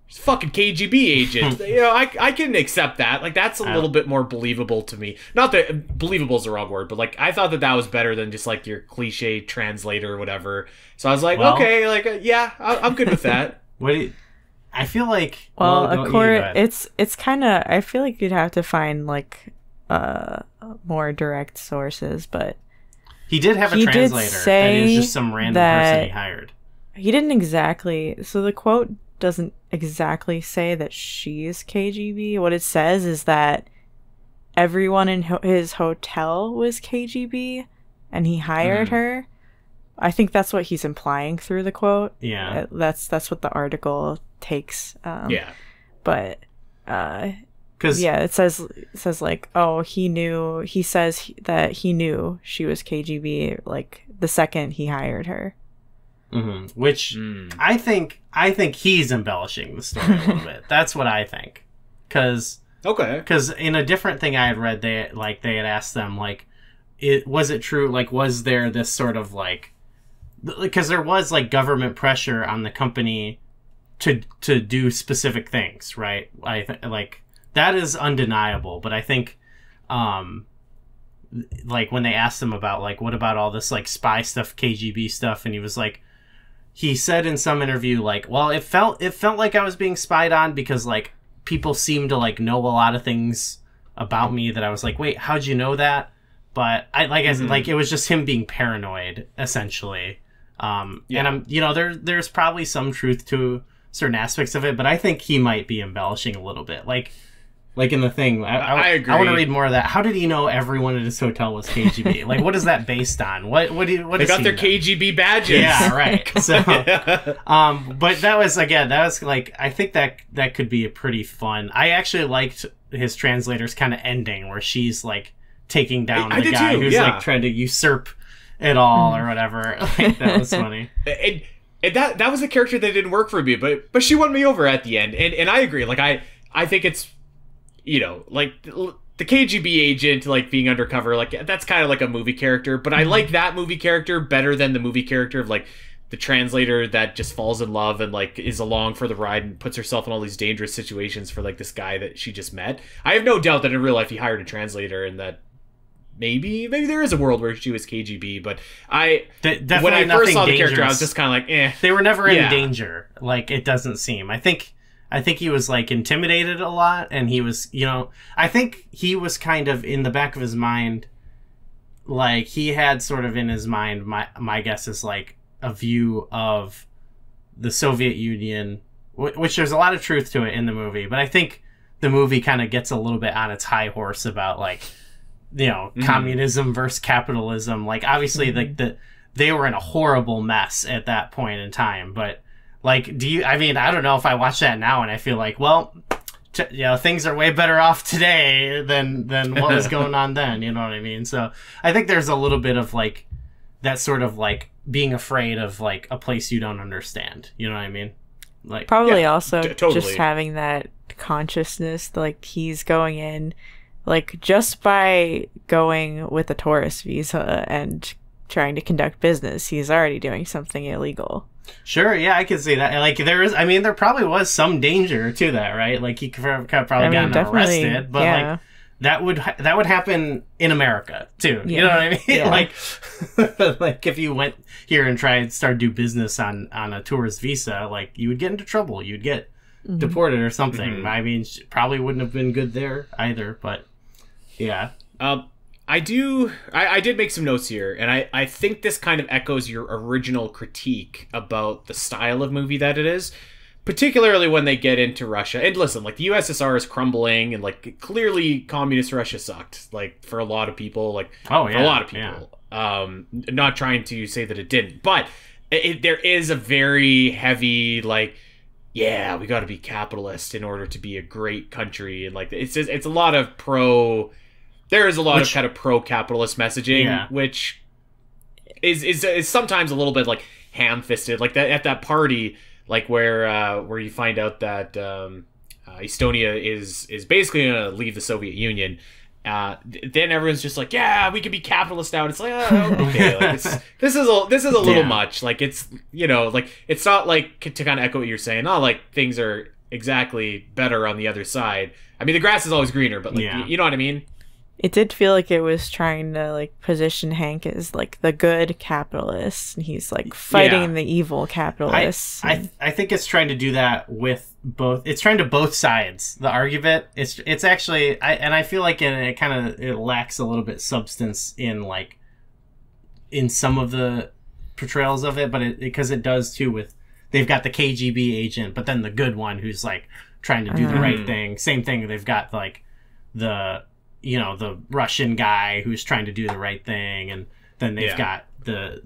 she's a fucking KGB agent. I can accept that. Like, that's a little bit more believable to me. Not that believable is the wrong word, but like, I thought that was better than just like your cliche translator or whatever. So I was like, okay, like, yeah, I'm good with that. I feel like, it's kind of, I feel like you'd have to find like more direct sources, but he did have a translator, and it was just some random person he hired. He didn't exactly, so the quote doesn't exactly say that she's KGB. What it says is that everyone in his hotel was KGB, and he hired her. I think that's what he's implying through the quote. Yeah, that's what the article takes. But because it says like, oh, he says that he knew she was KGB like the second he hired her. Mm-hmm. Which I think he's embellishing the story a little bit. That's what I think. Because in a different thing I had read, they had asked them like, was it true? Like, was there this sort of like, because there was like government pressure on the company to do specific things, right? Like that is undeniable. But I think, like when they asked him about like, what about all this like spy stuff, KGB stuff, and he was like, he said in some interview like, well, it felt like I was being spied on because like people seemed to like know a lot of things about me that I was like, wait, how'd you know that? But I said, like it was just him being paranoid essentially. And I'm, there's probably some truth to certain aspects of it, but I think he might be embellishing a little bit. Like in the thing, I agree. I want to read more of that. How did he know everyone at his hotel was KGB? Like, what is that based on? What they got their KGB badges. Yeah, right. So, but that was like, I think that could be a pretty fun. I actually liked his translator's kind of ending where she's like taking down the guy who's like trying to usurp it all or whatever. Like, that was funny. And that was a character that didn't work for me, but she won me over at the end, and I agree. Like I think it's, like the KGB agent, like being undercover, like that's kind of like a movie character, but I like that movie character better than the movie character of like the translator that just falls in love and like is along for the ride and puts herself in all these dangerous situations for like this guy that she just met. I have no doubt that in real life he hired a translator and that maybe there is a world where she was KGB, but when I first saw the character, I was just kind of like, eh. They were never in danger. Like, it doesn't seem. I think he was like intimidated a lot, and he was, I think he was kind of in the back of his mind, like he had sort of in his mind, my guess is like a view of the Soviet Union, which there's a lot of truth to it in the movie, but I think the movie kind of gets a little bit on its high horse about like, communism versus capitalism. Like, obviously, like they were in a horrible mess at that point in time, but like, I don't know if I watch that now and I feel like, well, things are way better off today than what was going on then. You know what I mean? So I think there's a little bit of like that sort of like being afraid of like a place you don't understand. You know what I mean? Like, probably also just having that consciousness, like he's going in, like just by going with a tourist visa and trying to conduct business, he's already doing something illegal. Sure, yeah, I can see that. Like, there probably was some danger to that, right? Like, he could have probably gotten arrested, but like that would happen in America too. Yeah. You know what I mean? Yeah. like if you went here and tried to start do business on a tourist visa, like you would get into trouble. You'd get deported or something. Mm-hmm. I mean, probably wouldn't have been good there either. But yeah. I did make some notes here, and I think this kind of echoes your original critique about the style of movie that it is, particularly when they get into Russia. And listen, like, the USSR is crumbling, and like clearly communist Russia sucked, like, for a lot of people, like, for a lot of people. Yeah. Not trying to say that it didn't, but there is a very heavy, like, yeah, we got to be capitalist in order to be a great country, and like it's a lot of there is a lot of kind of pro-capitalist messaging, which is sometimes a little bit like ham-fisted, like that at that party, like where you find out that Estonia is basically gonna leave the Soviet Union. Then everyone's just like, yeah, we can be capitalist now. And it's like, oh, okay, like, this is a little much. Like, it's, you know, like, it's not like, to kind of echo what you're saying, not like things are exactly better on the other side. I mean, the grass is always greener, but like, you know what I mean? It did feel like it was trying to like position Hank as like the good capitalist, and he's like fighting the evil capitalists. I think it's trying to do that with both. It's trying to both sides. The argument. It's actually. I feel like it lacks a little bit substance in like in some of the portrayals of it, but because it does too with they've got the KGB agent, but then the good one who's like trying to do the right thing. Same thing. They've got like the Russian guy who's trying to do the right thing, and then they've got the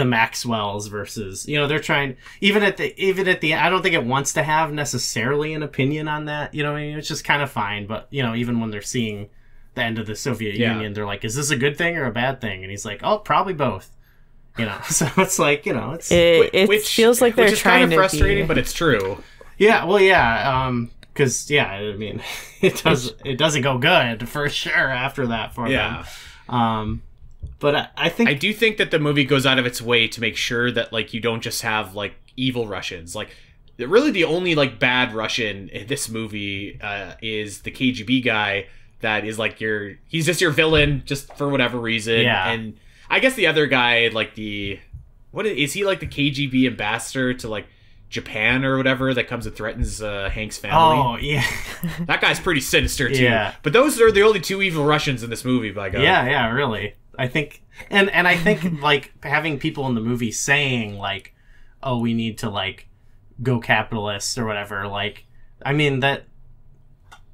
Maxwells versus, you know, they're trying even at the I don't think it wants to have necessarily an opinion on that, you know what I mean? It's just kind of fine, but you know, even when they're seeing the end of the Soviet Union, they're like, is this a good thing or a bad thing? And he's like, oh, probably both. You know, so it's like, you know, it feels like they're trying kind of frustrating, but it's true. Yeah, well, because I mean, it doesn't go good for sure after that for them. But I do think that the movie goes out of its way to make sure that like you don't just have like evil Russians. Like really, the only like bad Russian in this movie is the KGB guy that is like he's just your villain just for whatever reason. Yeah, and I guess the other guy, like he like the KGB ambassador to like Japan or whatever, that comes and threatens Hank's family. Oh, yeah. That guy's pretty sinister, too. Yeah. But those are the only two evil Russians in this movie, by God. Yeah, really. I think... And I think, like, having people in the movie saying, like, oh, we need to, like, go capitalist or whatever, like, I mean, that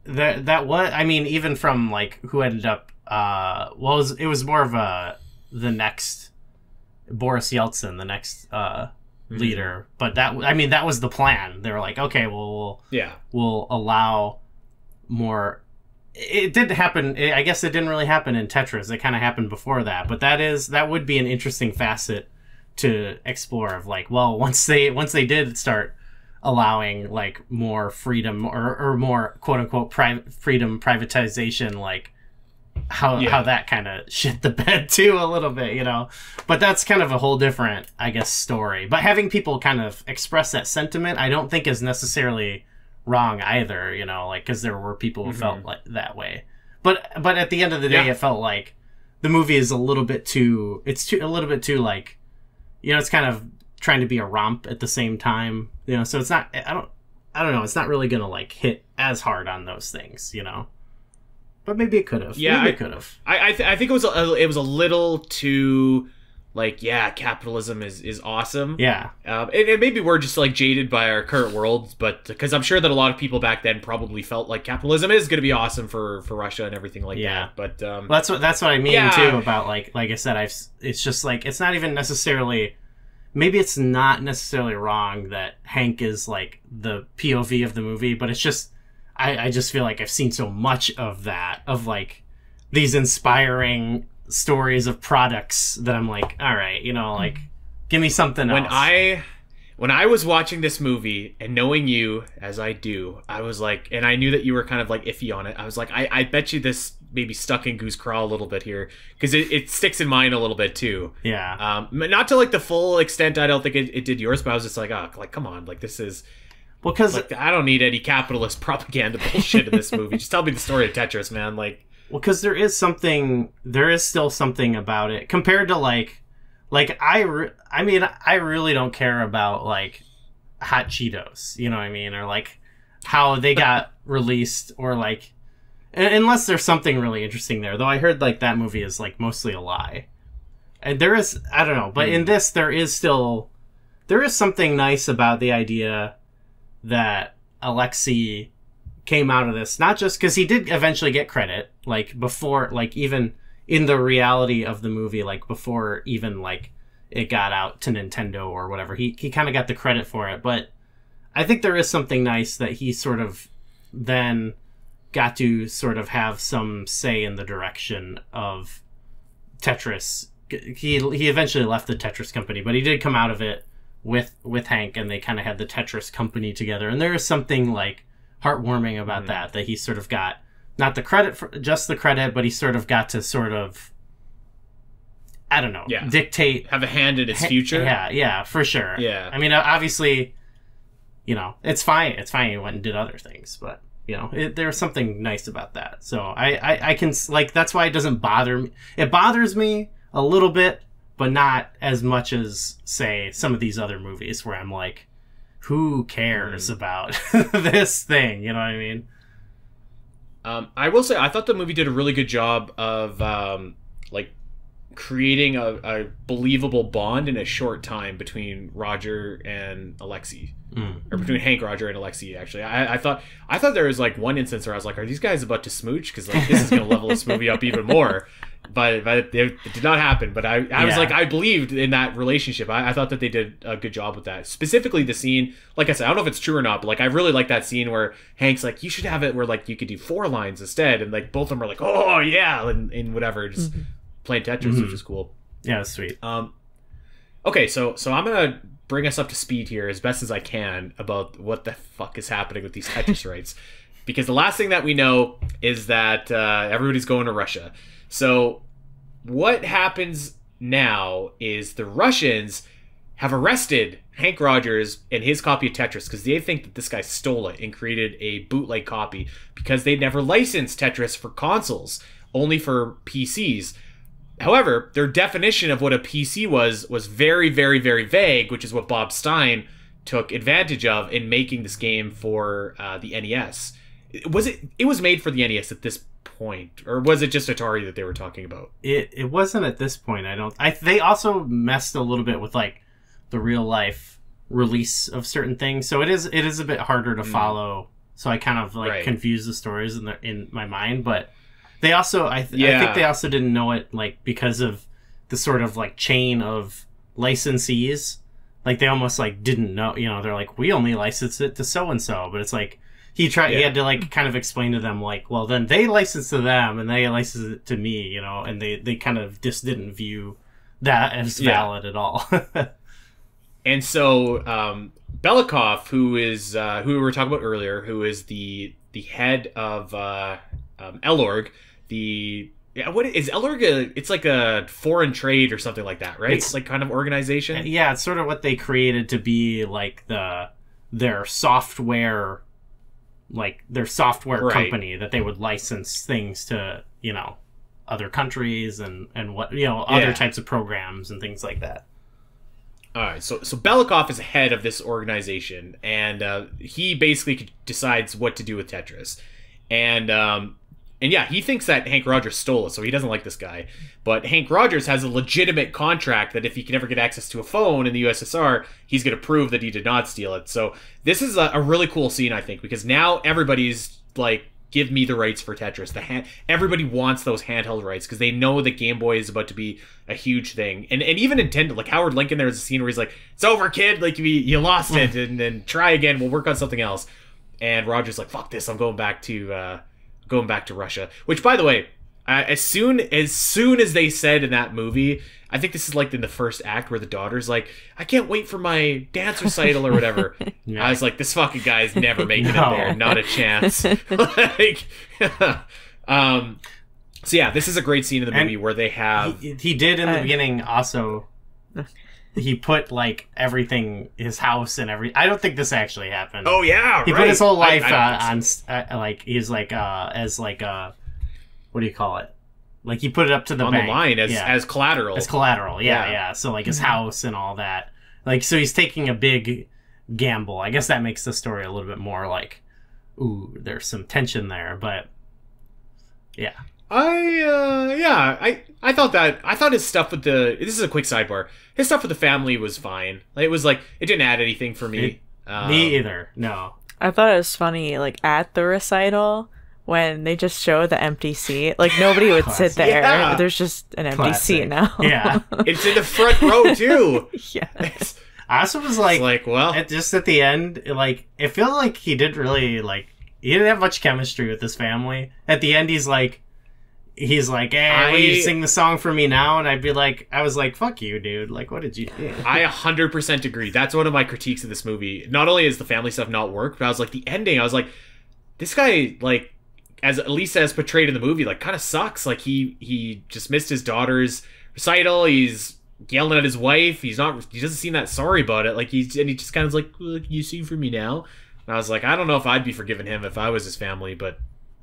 was... I mean, even from, like, who ended up... it was more of the next... Boris Yeltsin, the next... leader, but that was the plan. They were like, okay, well, we'll allow more. It did happen. I guess it didn't really happen in Tetris. It kind of happened before that, but that would be an interesting facet to explore. Of like, well, once they did start allowing like more freedom or more quote unquote freedom privatization, like how that kind of shit the bed too a little bit, you know. But that's kind of a whole different, I guess, story. But having people kind of express that sentiment, I don't think is necessarily wrong either, you know, like, because there were people who felt like that way. But at the end of the day, it felt like the movie is a little bit too like, you know, it's kind of trying to be a romp at the same time, you know. So it's not, I don't know, it's not really gonna like hit as hard on those things, you know. But maybe it could have. Yeah, maybe it could have. I think it was a little too like, yeah, capitalism is awesome. Yeah. And maybe we're just like jaded by our current world, but because I'm sure that a lot of people back then probably felt like capitalism is going to be awesome for Russia and everything like that. But well, that's what I mean too about like I said, it's just like, it's not even necessarily, maybe it's not necessarily wrong that Hank is like the POV of the movie, but it's just, I just feel like I've seen so much of that, of like these inspiring stories of products, that I'm like, all right, you know, like, give me something else. When I was watching this movie and knowing you as I do, I was like, and I knew that you were kind of like iffy on it. I was like, I bet you this maybe stuck in Goose Crawl a little bit here, because it sticks in mine a little bit too. Yeah. Not to like the full extent. I don't think it did yours, but I was just like, oh, like come on, like this is. Well, because like, I don't need any capitalist propaganda bullshit in this movie. Just tell me the story of Tetris, man. Like, well, because there is still something about it compared to like I really don't care about like Hot Cheetos, you know what I mean, or like how they got released, or like unless there's something really interesting there. Though I heard like that movie is like mostly a lie, and there is, I don't know, but in this there is something nice about the idea that Alexei came out of this, not just because he did eventually get credit, like before, like even in the reality of the movie, like before even like it got out to Nintendo or whatever, he kind of got the credit for it. But I think there is something nice that he sort of then got to sort of have some say in the direction of Tetris. He eventually left the Tetris company, but he did come out of it with Hank, and they kind of had the Tetris company together. And there is something like heartwarming about that he sort of got not the credit for just the credit, but he sort of got to sort of, I don't know, dictate, have a hand in its future. Yeah, for sure. Yeah, I mean, obviously, you know, it's fine. It's fine. He went and did other things, but you know, there's something nice about that. So I can, like, that's why it doesn't bother me. It bothers me a little bit, but not as much as, say, some of these other movies where I'm like, who cares about this thing? You know what I mean? I will say, I thought the movie did a really good job of like creating a believable bond in a short time between Roger and Alexei, or between Hank, Roger, and Alexei. Actually, I thought there was like one instance where I was like, "Are these guys about to smooch?" Because like this is going to level this movie up even more. But it did not happen. But I was like, I believed in that relationship. I thought that they did a good job with that. Specifically, the scene, like I said, I don't know if it's true or not, but like I really like that scene where Hank's like, you should have it where like you could do 4 lines instead, and like both of them are like, oh yeah, and whatever, just playing Tetris, which is cool. Yeah, that's sweet. Okay, so I'm gonna bring us up to speed here as best as I can about what the fuck is happening with these Tetris rights, because the last thing that we know is that everybody's going to Russia. So what happens now is the Russians have arrested Hank Rogers and his copy of Tetris because they think that this guy stole it and created a bootleg copy because they never licensed Tetris for consoles, only for PCs. However, their definition of what a PC was very, very, very vague, which is what Bob Stein took advantage of in making this game for the NES. It was made for the NES at this point, or was it just Atari that they were talking about? It wasn't at this point. They also messed a little bit with like the real life release of certain things, so it is a bit harder to follow. So I kind of like confuse the stories in my mind, but they also I think they also didn't know it, like because of the sort of like chain of licensees. Like they almost like didn't know, you know, they're like, we only licensed it to so and so, but it's like he had to like kind of explain to them like, well then they licensed to them and they licensed it to me, you know, and they kind of just didn't view that as valid at all. And so Belikov, who we were talking about earlier, who is the head of Elorg, what is Elorg? It's like a foreign trade or something like that, right? It's like kind of organization. Yeah, it's sort of what they created to be like their software. Like their software company that they would license things to, you know, other countries and what, you know, other types of programs and things like that. All right, so Belikov is head of this organization, and he basically decides what to do with Tetris, and yeah, he thinks that Hank Rogers stole it, so he doesn't like this guy. But Hank Rogers has a legitimate contract that if he can ever get access to a phone in the USSR, he's going to prove that he did not steal it. So this is a really cool scene, I think, because now everybody's like, give me the rights for Tetris. Everybody wants those handheld rights because they know that Game Boy is about to be a huge thing. And even Nintendo, like Howard Lincoln, there's a scene where he's like, it's over, kid. Like, you lost it, and then try again. We'll work on something else. And Roger's like, fuck this. I'm going back to Russia. Which, by the way, as soon as they said in that movie, I think this is like in the first act where the daughter's like, I can't wait for my dance recital or whatever. Yeah. I was like, this fucking guy's never making it there. Not a chance. Like, so yeah, this is a great scene in the movie where they have... He did in the beginning also... He put like everything, his house and every. I don't think this actually happened. Oh yeah, he put his whole life on like he's like as like what do you call it? Like he put it up to the on bank. The line as collateral. As collateral, yeah. So like his house and all that. Like so he's taking a big gamble. I guess that makes the story a little bit more like, ooh, there's some tension there, but yeah. I thought his stuff with this is a quick sidebar. His stuff with the family was fine. Like, it was like, it didn't add anything for me. Me either. No. I thought it was funny, like at the recital when they just show the empty seat. Like nobody would sit there. Yeah. There's just an empty seat now. Yeah. It's in the front row too. Yeah. I also was like well, just at the end, like it felt like he didn't really he didn't have much chemistry with his family. At the end, he's like, hey, will you sing the song for me now? And I was like, fuck you, dude. Like, what did you do? I 100% agree. That's one of my critiques of this movie. Not only is the family stuff not work, but I was like, the ending, I was like, this guy, like, as at least as portrayed in the movie, like, kind of sucks. Like, he just missed his daughter's recital. He's yelling at his wife. He doesn't seem that sorry about it. Like, he just kind of like, you see for me now. And I was like, I don't know if I'd be forgiving him if I was his family, but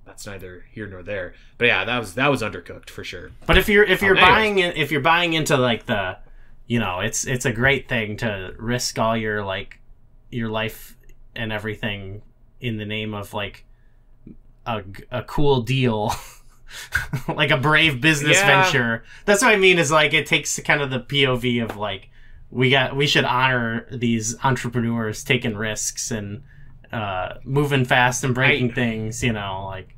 that's neither here nor there. But yeah, that was undercooked for sure. But if you're buying into like the, you know, it's a great thing to risk all your life and everything in the name of like a cool deal. Like a brave business venture. That's what I mean, is like it takes kind of the POV of like we should honor these entrepreneurs taking risks and moving fast and breaking things, you know, like.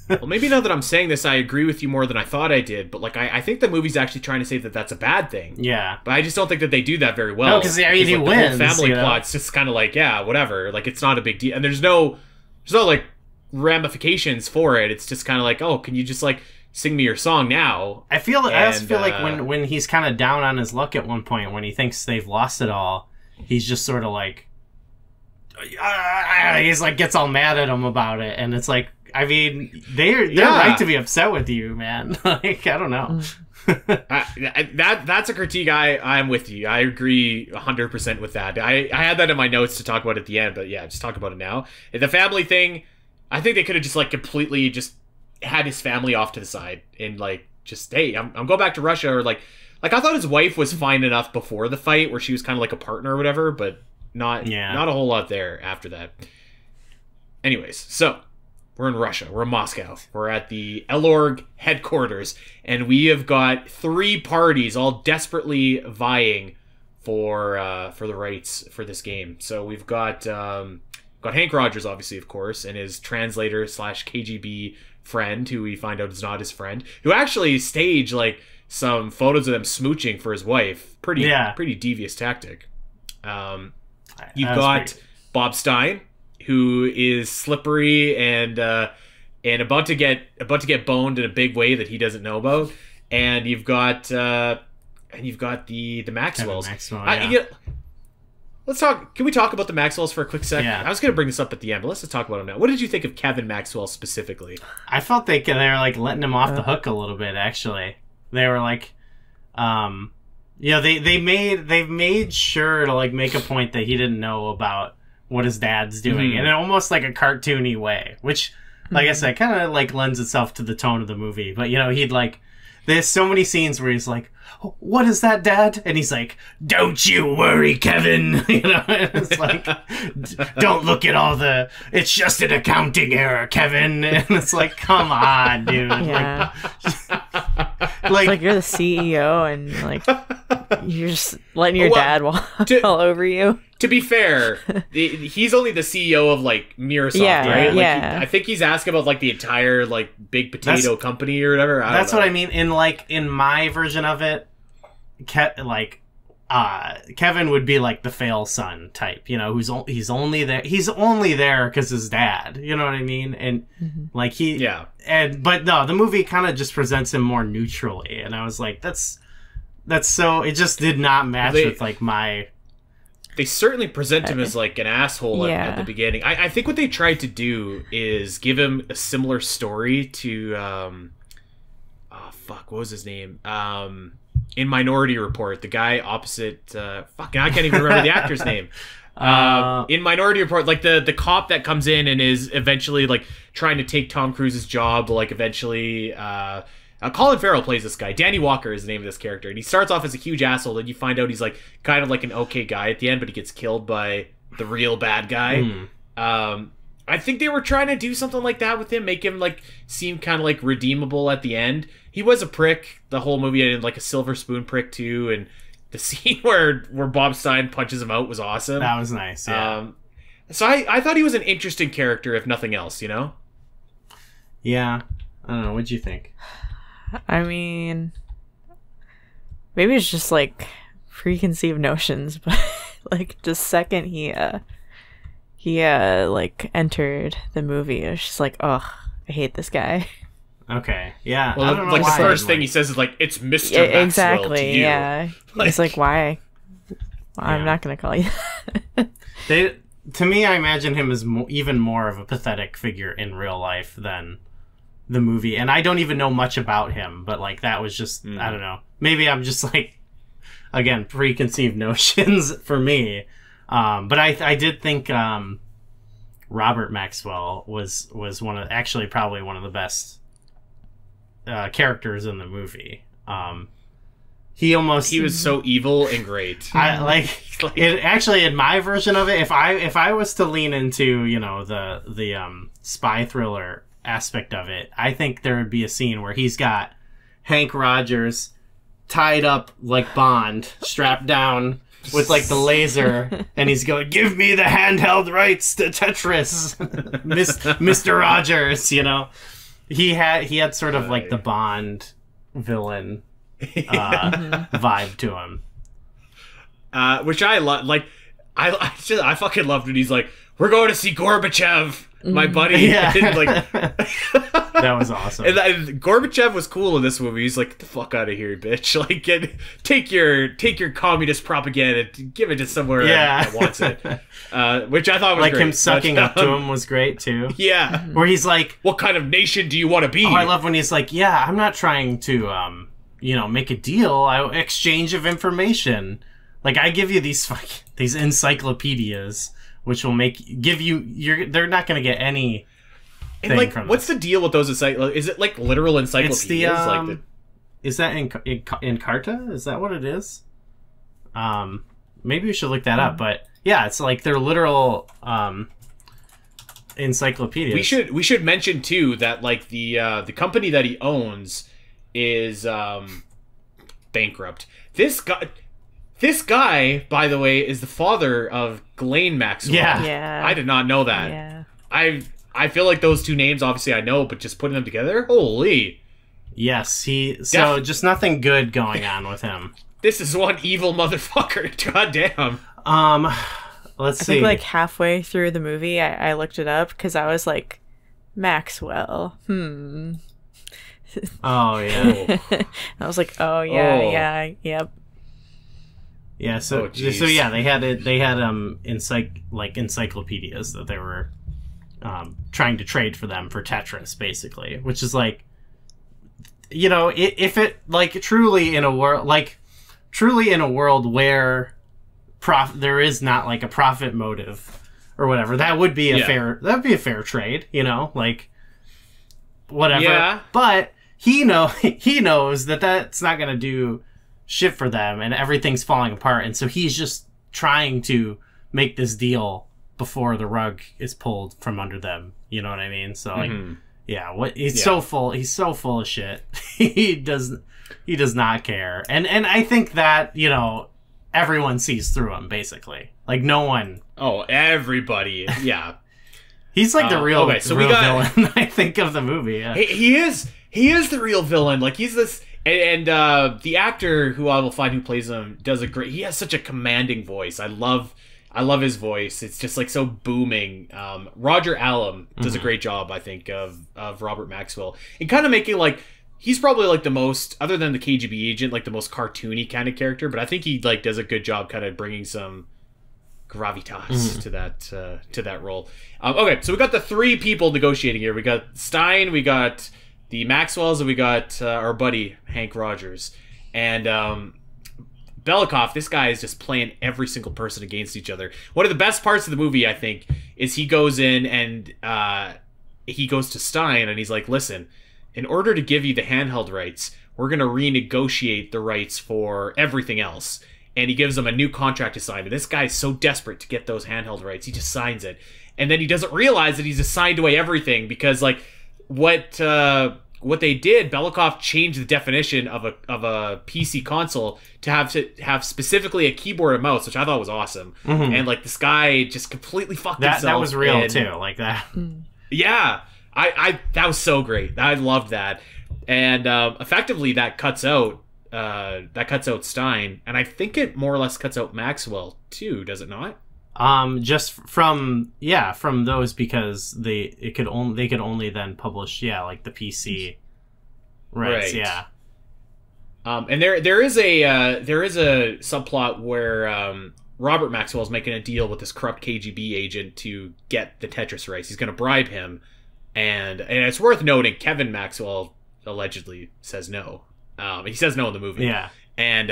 Well, maybe now that I'm saying this, I agree with you more than I thought I did. But like, I think the movie's actually trying to say that that's a bad thing. Yeah. But I just don't think that they do that very well. No, because he wins. The whole family plot's just kind of like, yeah, whatever. Like, it's not a big deal, and there's no like ramifications for it. It's just kind of like, oh, can you just like sing me your song now? I also feel like when he's kind of down on his luck at one point, when he thinks they've lost it all, he's just sort of like, he's like gets all mad at him about it, and it's like, I mean, they're right to be upset with you, man. Like, I don't know. That's a critique. I'm with you. I agree 100% with that. I had that in my notes to talk about at the end, but yeah, just talk about it now. The family thing, I think they could have just like completely just had his family off to the side and like just, hey, I'm going back to Russia, or like I thought his wife was fine enough before the fight where she was kind of like a partner or whatever, but not a whole lot there after that. Anyways, so we're in Russia. We're in Moscow. We're at the Elorg headquarters, and we have got 3 parties all desperately vying for the rights for this game. So we've got Hank Rogers, obviously, of course, and his translator / KGB friend, who we find out is not his friend, who actually staged like some photos of them smooching for his wife. Pretty devious tactic. You've got Bob Stein, who is slippery and about to get boned in a big way that he doesn't know about, and you've got the Maxwells. Let's talk. Can we talk about the Maxwells for a quick second? Yeah. I was going to bring this up at the end, but let's just talk about them now. What did you think of Kevin Maxwell specifically? I felt they were like letting him off the hook a little bit. Actually, they were like, they've made sure to like make a point that he didn't know about what his dad's doing, in almost like a cartoony way, which, like I said, kind of like lends itself to the tone of the movie. But you know, he'd like, there's so many scenes where he's like, oh, "What is that, Dad?" And he's like, "Don't you worry, Kevin." You know, and it's like, "Don't look at all the. It's just an accounting error, Kevin." And it's like, come on, dude. Yeah. Like you're the CEO and like you're just letting your dad walk all over you. To be fair, he's only the CEO of like Mirasoft, right? Like, I think he's asking about like the entire like big potato company or whatever. That's what I mean. In my version of it, Kevin would be like the fail son type, you know, he's only there because his dad, you know what I mean? And like but no, the movie kind of just presents him more neutrally, and I was like, that's so, it just did not match with like my. They certainly present him as like an asshole at the beginning. I think what they tried to do is give him a similar story to what was his name? In Minority Report, the guy opposite I can't even remember the actor's name. In Minority Report, like the cop that comes in and is eventually like trying to take Tom Cruise's job, like eventually Colin Farrell plays this guy. Danny Walker is the name of this character, and he starts off as a huge asshole, and you find out he's like kind of like an okay guy at the end, but he gets killed by the real bad guy. I think they were trying to do something like that with him, make him like seem kind of like redeemable at the end. He was a prick the whole movie, and like a silver spoon prick too, and the scene where Bob Stein punches him out was awesome. That was nice. Yeah. So I thought he was an interesting character, if nothing else, you know? Yeah. I don't know. What'd you think? I mean, maybe it's just like preconceived notions, but like the second he like entered the movie, it was just like, oh, I hate this guy. Okay, yeah. Well, I don't know like why. the first thing he says is like, "It's Mr. Maxwell exactly, to you." Yeah. Like, it's like, why? Well, I'm not gonna call you. to me, I imagine him as even more of a pathetic figure in real life than the movie. And I don't even know much about him, but like that was just I don't know. Maybe I'm just like, again, preconceived notions for me. But I did think Robert Maxwell was probably one of the best characters in the movie. He was so evil and great. I like it. Actually, in my version of it, if I was to lean into, you know, the spy thriller aspect of it, I think there would be a scene where he's got Hank Rogers tied up like Bond, strapped down with like the laser, and he's going, "Give me the handheld rights to Tetris, Mr. Rogers." You know, he had sort of like the Bond villain vibe to him, which I love. Like, I fucking loved when he's like, "We're going to see Gorbachev, my buddy." Yeah. And, like, that was awesome. And Gorbachev was cool in this movie. He's like, "Get the fuck out of here, bitch! Like, take your communist propaganda, give it to somewhere that wants it." Which I thought was like great. Him sucking up to him was great too. Yeah, where he's like, "What kind of nation do you want to be?" Oh, I love when he's like, "Yeah, I'm not trying to make a deal. Exchange of information. Like, I give you these encyclopedias, which will they're not going to get any." And like, what's the deal with those encyclopedias? Is it like literal encyclopedias? Is that in Carta? Is that what it is? Maybe we should look that up. But yeah, it's like they're literal encyclopedias. We should mention too that like the company that he owns is bankrupt. This guy, by the way, is the father of Ghislaine Maxwell. Yeah. I did not know that. Yeah. I feel like those two names, obviously I know, but just putting them together, holy. Yes, just nothing good going on with him. This is one evil motherfucker. Goddamn. Let's see. I think like halfway through the movie, I looked it up because I was like, Maxwell. Oh yeah. I was like, oh yeah, yeah, yep. Yeah. So yeah, they had encyclopedias that they were trying to trade for them for Tetris, basically, which is like, you know, if it like truly in a world where there is not like a profit motive or whatever, that would be a fair trade, you know, like whatever. Yeah. But he knows that that's not going to do shit for them, and everything's falling apart, and so he's just trying to make this deal before the rug is pulled from under them. You know what I mean? So like, he's so full of shit. he does not care, and I think that, you know, everyone sees through him basically. Like no one. Oh, everybody. Yeah. He's like the real villain, I think, of the movie. Yeah. He is the real villain. Like he's this, and the actor who I will find who plays him does he has such a commanding voice. I love his voice. It's just like so booming. Roger Allam does a great job, I think, of Robert Maxwell, and kind of making like, he's probably like the most, other than the KGB agent, like the most cartoony kind of character. But I think he like does a good job kind of bringing some gravitas to that role. Okay, so we got the three people negotiating here. We got Stein, we got the Maxwells, and we got our buddy Hank Rogers. And Belikov, this guy is just playing every single person against each other. One of the best parts of the movie, I think, is he goes in and he goes to Stein and he's like, "Listen, in order to give you the handheld rights, we're going to renegotiate the rights for everything else." And he gives him a new contract to sign. And this guy's so desperate to get those handheld rights, he just signs it. And then he doesn't realize that he's assigned away everything, because like what they did, Belikov changed the definition of a PC console to have specifically a keyboard and mouse, which I thought was awesome. Mm-hmm. And like this guy just completely fucked himself. That was real too, like that. Yeah, I that was so great. I loved that. And effectively that cuts out Stein, and I think it more or less cuts out Maxwell too, does it not? Just from those, because they could only then publish like the PC rights. Right. Yeah. And there is a subplot where Robert Maxwell's making a deal with this corrupt KGB agent to get the Tetris rights. He's going to bribe him, and it's worth noting Kevin Maxwell allegedly says no. He says no in the movie. Yeah. And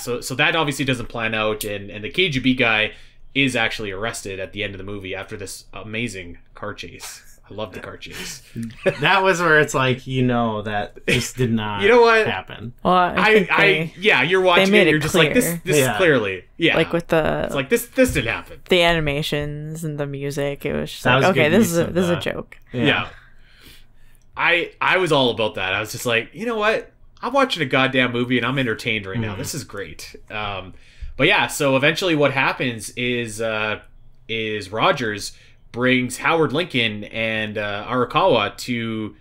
so that obviously doesn't plan out, and the KGB guy is actually arrested at the end of the movie after this amazing car chase. I love the car chase. That was where it's like, that this did not happen. Well, you're watching it, you're just clear. like, this is clearly, like with the, it's like this didn't happen. The animations and the music, it was just that like, was okay, this is a joke. Yeah. I was all about that. I was just like, you know what? I'm watching a goddamn movie and I'm entertained right now. This is great. But yeah, so eventually what happens is Rogers brings Howard Lincoln and Arakawa to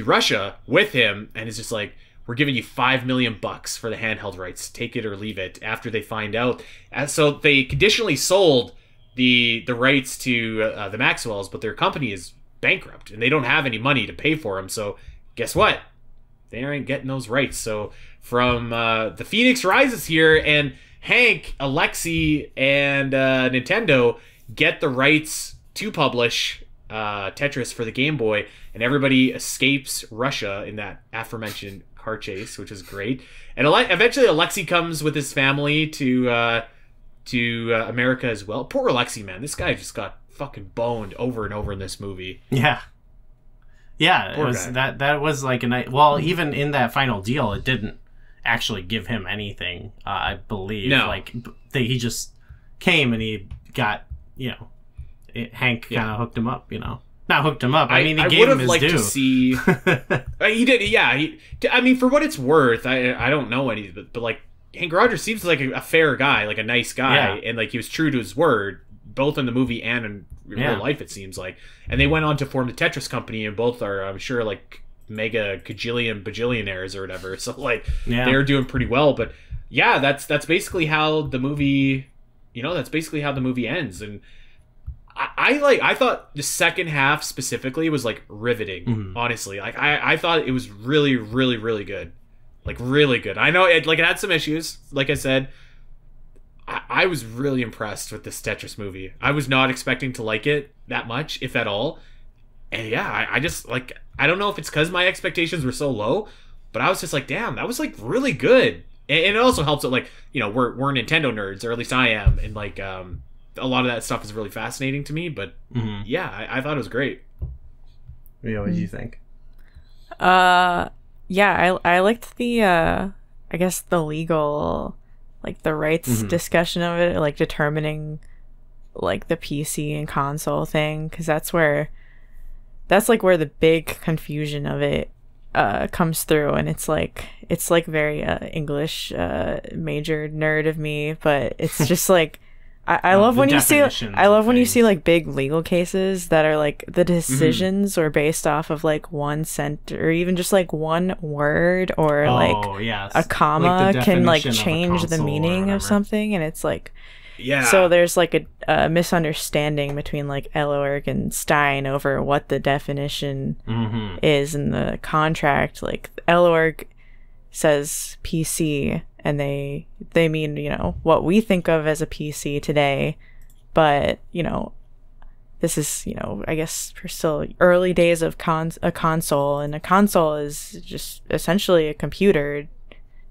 Russia with him, and is just like, we're giving you $5 million for the handheld rights. Take it or leave it. After they find out, and so they conditionally sold the rights to the Maxwells, but their company is bankrupt and they don't have any money to pay for them. So guess what? They aren't getting those rights. So from the Phoenix Rises here, and Hank, Alexi, and Nintendo get the rights to publish Tetris for the Game Boy, and everybody escapes Russia in that aforementioned car chase, which is great. And eventually Alexi comes with his family to America as well. Poor Alexi, man. This guy just got fucking boned over and over in this movie. Yeah. Yeah, it was that was like a night. Well, even in that final deal, it didn't actually give him anything, I believe. No. Like, he just came and he got, Hank kind of hooked him up, Not hooked him up. I mean, he gave him his due. To see. He did, yeah. I mean, for what it's worth, I don't know any, but like, Hank Rogers seems like a fair guy, like a nice guy, and like he was true to his word, both in the movie and in real life, it seems like. And they went on to form the Tetris company, and both are, I'm sure, like mega cajillion bajillionaires or whatever. So like, they're doing pretty well. But yeah, that's basically how the movie, that's basically how the movie ends. And I thought the second half specifically was like riveting. Honestly, like I thought it was really, really, really good, like really good. I know it had some issues. Like I said, I was really impressed with this Tetris movie. I was not expecting to like it that much, if at all. And yeah, I just like, I don't know if it's because my expectations were so low, but I was just like, damn, that was like really good. And it also helps that like, we're Nintendo nerds, or at least I am, and like a lot of that stuff is really fascinating to me. But yeah, I thought it was great. Yeah, what did you think? Yeah, I liked the I guess the legal, like the rights discussion of it, like determining like the PC and console thing, because that's like where the big confusion of it comes through. And it's like very English major nerd of me, but it's just like I love when you see like big legal cases that are like the decisions are based off of like one sentence, or even just like one word, or a comma like can like change the meaning of something. And it's like, so there's like a misunderstanding between like Eloerg and Stein over what the definition is in the contract. Like Eloerg says PC, and they mean, what we think of as a PC today, but, this is, I guess for still early days of a console, and a console is just essentially a computer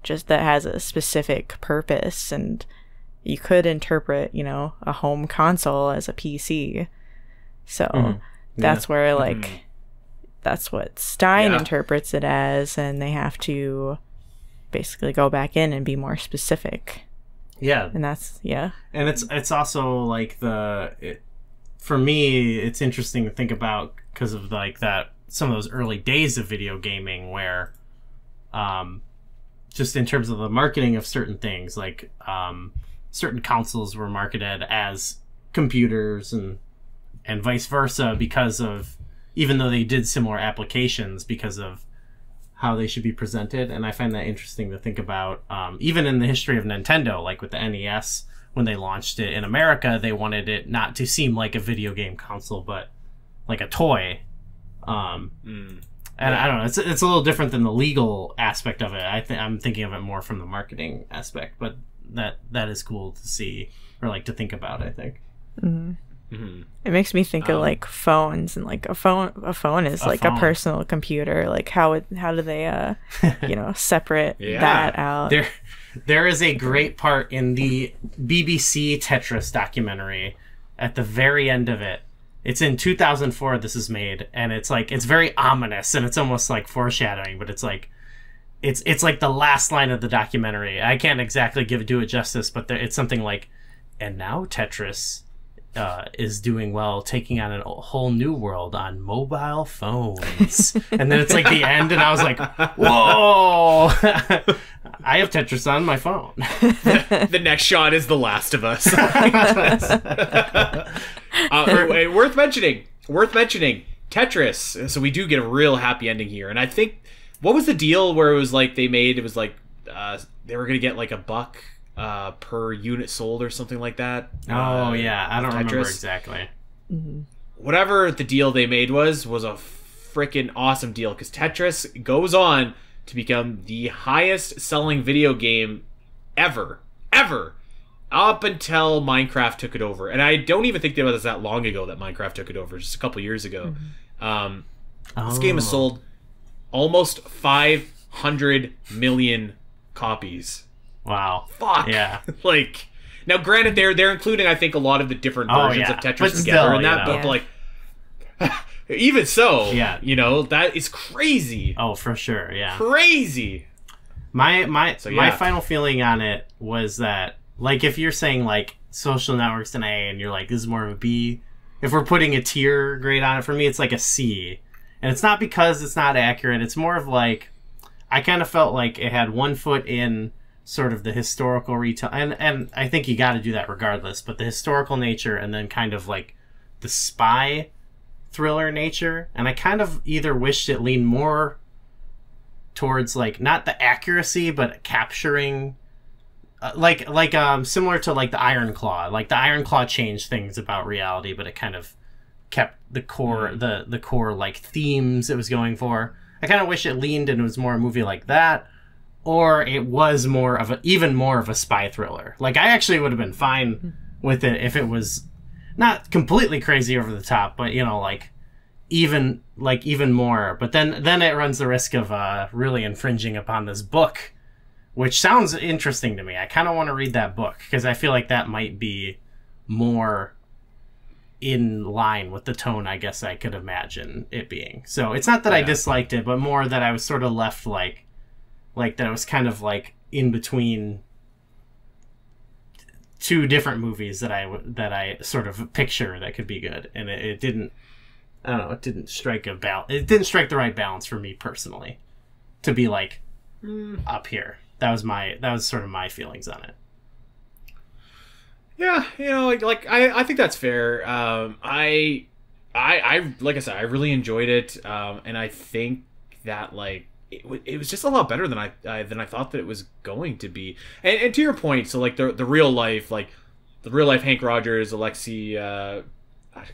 just that has a specific purpose, and you could interpret, a home console as a PC. So that's where like, that's what Stein interprets it as, and they have to basically go back in and be more specific. And that's and it's also like for me it's interesting to think about, because of like that, some of those early days of video gaming where just in terms of the marketing of certain things, like certain consoles were marketed as computers and vice versa, because of, even though they did similar applications, because of how they should be presented. And I find that interesting to think about. Even in the history of Nintendo, like with the NES, when they launched it in America, they wanted it not to seem like a video game console, but like a toy. And I don't know, it's a little different than the legal aspect of it. I'm thinking of it more from the marketing aspect, but that is cool to see or like to think about, I think. It makes me think of like phones, and like a phone is like a personal computer. Like how do they separate that out? There is a great part in the BBC Tetris documentary at the very end of it. It's in 2004 this is made, and it's like it's very ominous, and it's almost like foreshadowing, but it's like the last line of the documentary. I can't exactly do it justice, but it's something like, and now Tetris is doing well, taking on a whole new world on mobile phones. And then it's like the end, and I was like, whoa! I have Tetris on my phone. The next shot is The Last of Us. Worth mentioning, Tetris. So we do get a real happy ending here. And I think, what was the deal where it was like they were going to get like $1 per unit sold or something like that. Yeah, I don't remember exactly. Whatever the deal they made was a freaking awesome deal, because Tetris goes on to become the highest selling video game ever up until Minecraft took it over. And I don't even think it was that long ago that Minecraft took it over, just a couple years ago. This game has sold almost 500 million copies. Wow. Fuck. Yeah. Like, now granted, they're including, I think, a lot of the different versions of Tetris together and that, but like, even so, that is crazy. Oh, for sure, yeah. Crazy. My final feeling on it was that, like, if you're saying like Social Network's an A and you're like, this is more of a B, if we're putting a tier grade on it, for me it's like a C. And it's not because it's not accurate, it's more of like, I kind of felt like it had one foot in sort of the historical retell, and I think you got to do that regardless, but the historical nature, and then kind of like the spy thriller nature. And I kind of either wished it leaned more towards like not the accuracy, but capturing similar to like the Iron Claw. Like the Iron Claw changed things about reality, but it kind of kept the core the core like themes it was going for. I kind of wish it leaned and it was more a movie like that, or it was even more of a spy thriller. Like, I actually would have been fine with it if it was not completely crazy over the top, but even more. But then it runs the risk of really infringing upon this book, which sounds interesting to me. I kind of want to read that book because I feel like that might be more in line with the tone I guess I could imagine it being. So it's not that I disliked it, but more that I was sort of left like that I was kind of like in between two different movies that I sort of picture that could be good, and it didn't. I don't know. It didn't strike It didn't strike the right balance for me personally to be like up here. That was sort of my feelings on it. Yeah, I think that's fair. I like I said, I really enjoyed it, and I think that like it was just a lot better than I thought that it was going to be. And to your point, so like the real life Hank Rogers, Alexei, I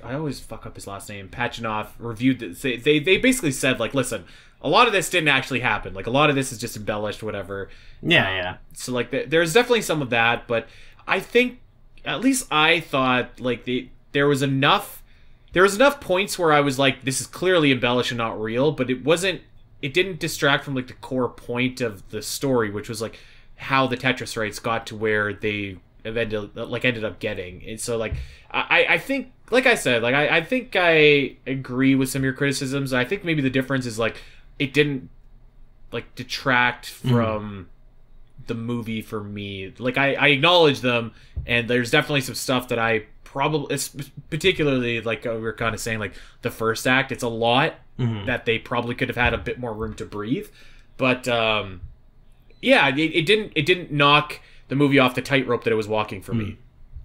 always fuck up his last name, Pachinov, reviewed this. They basically said like, listen, a lot of this didn't actually happen. Like a lot of this is just embellished, whatever. Yeah. So like there's definitely some of that, but I think, at least I thought, like there was enough points where I was like, this is clearly embellished and not real, but it didn't distract from like the core point of the story, which was like how the Tetris rights got to where they ended up getting. And so like I think, like I said, like I think I agree with some of your criticisms. I think maybe the difference is like it didn't like detract from the movie for me. Like I acknowledge them, and there's definitely some stuff that I probably, particularly like we were kind of saying, like the first act, it's a lot that they probably could have had a bit more room to breathe. But yeah, it didn't knock the movie off the tightrope that it was walking for me.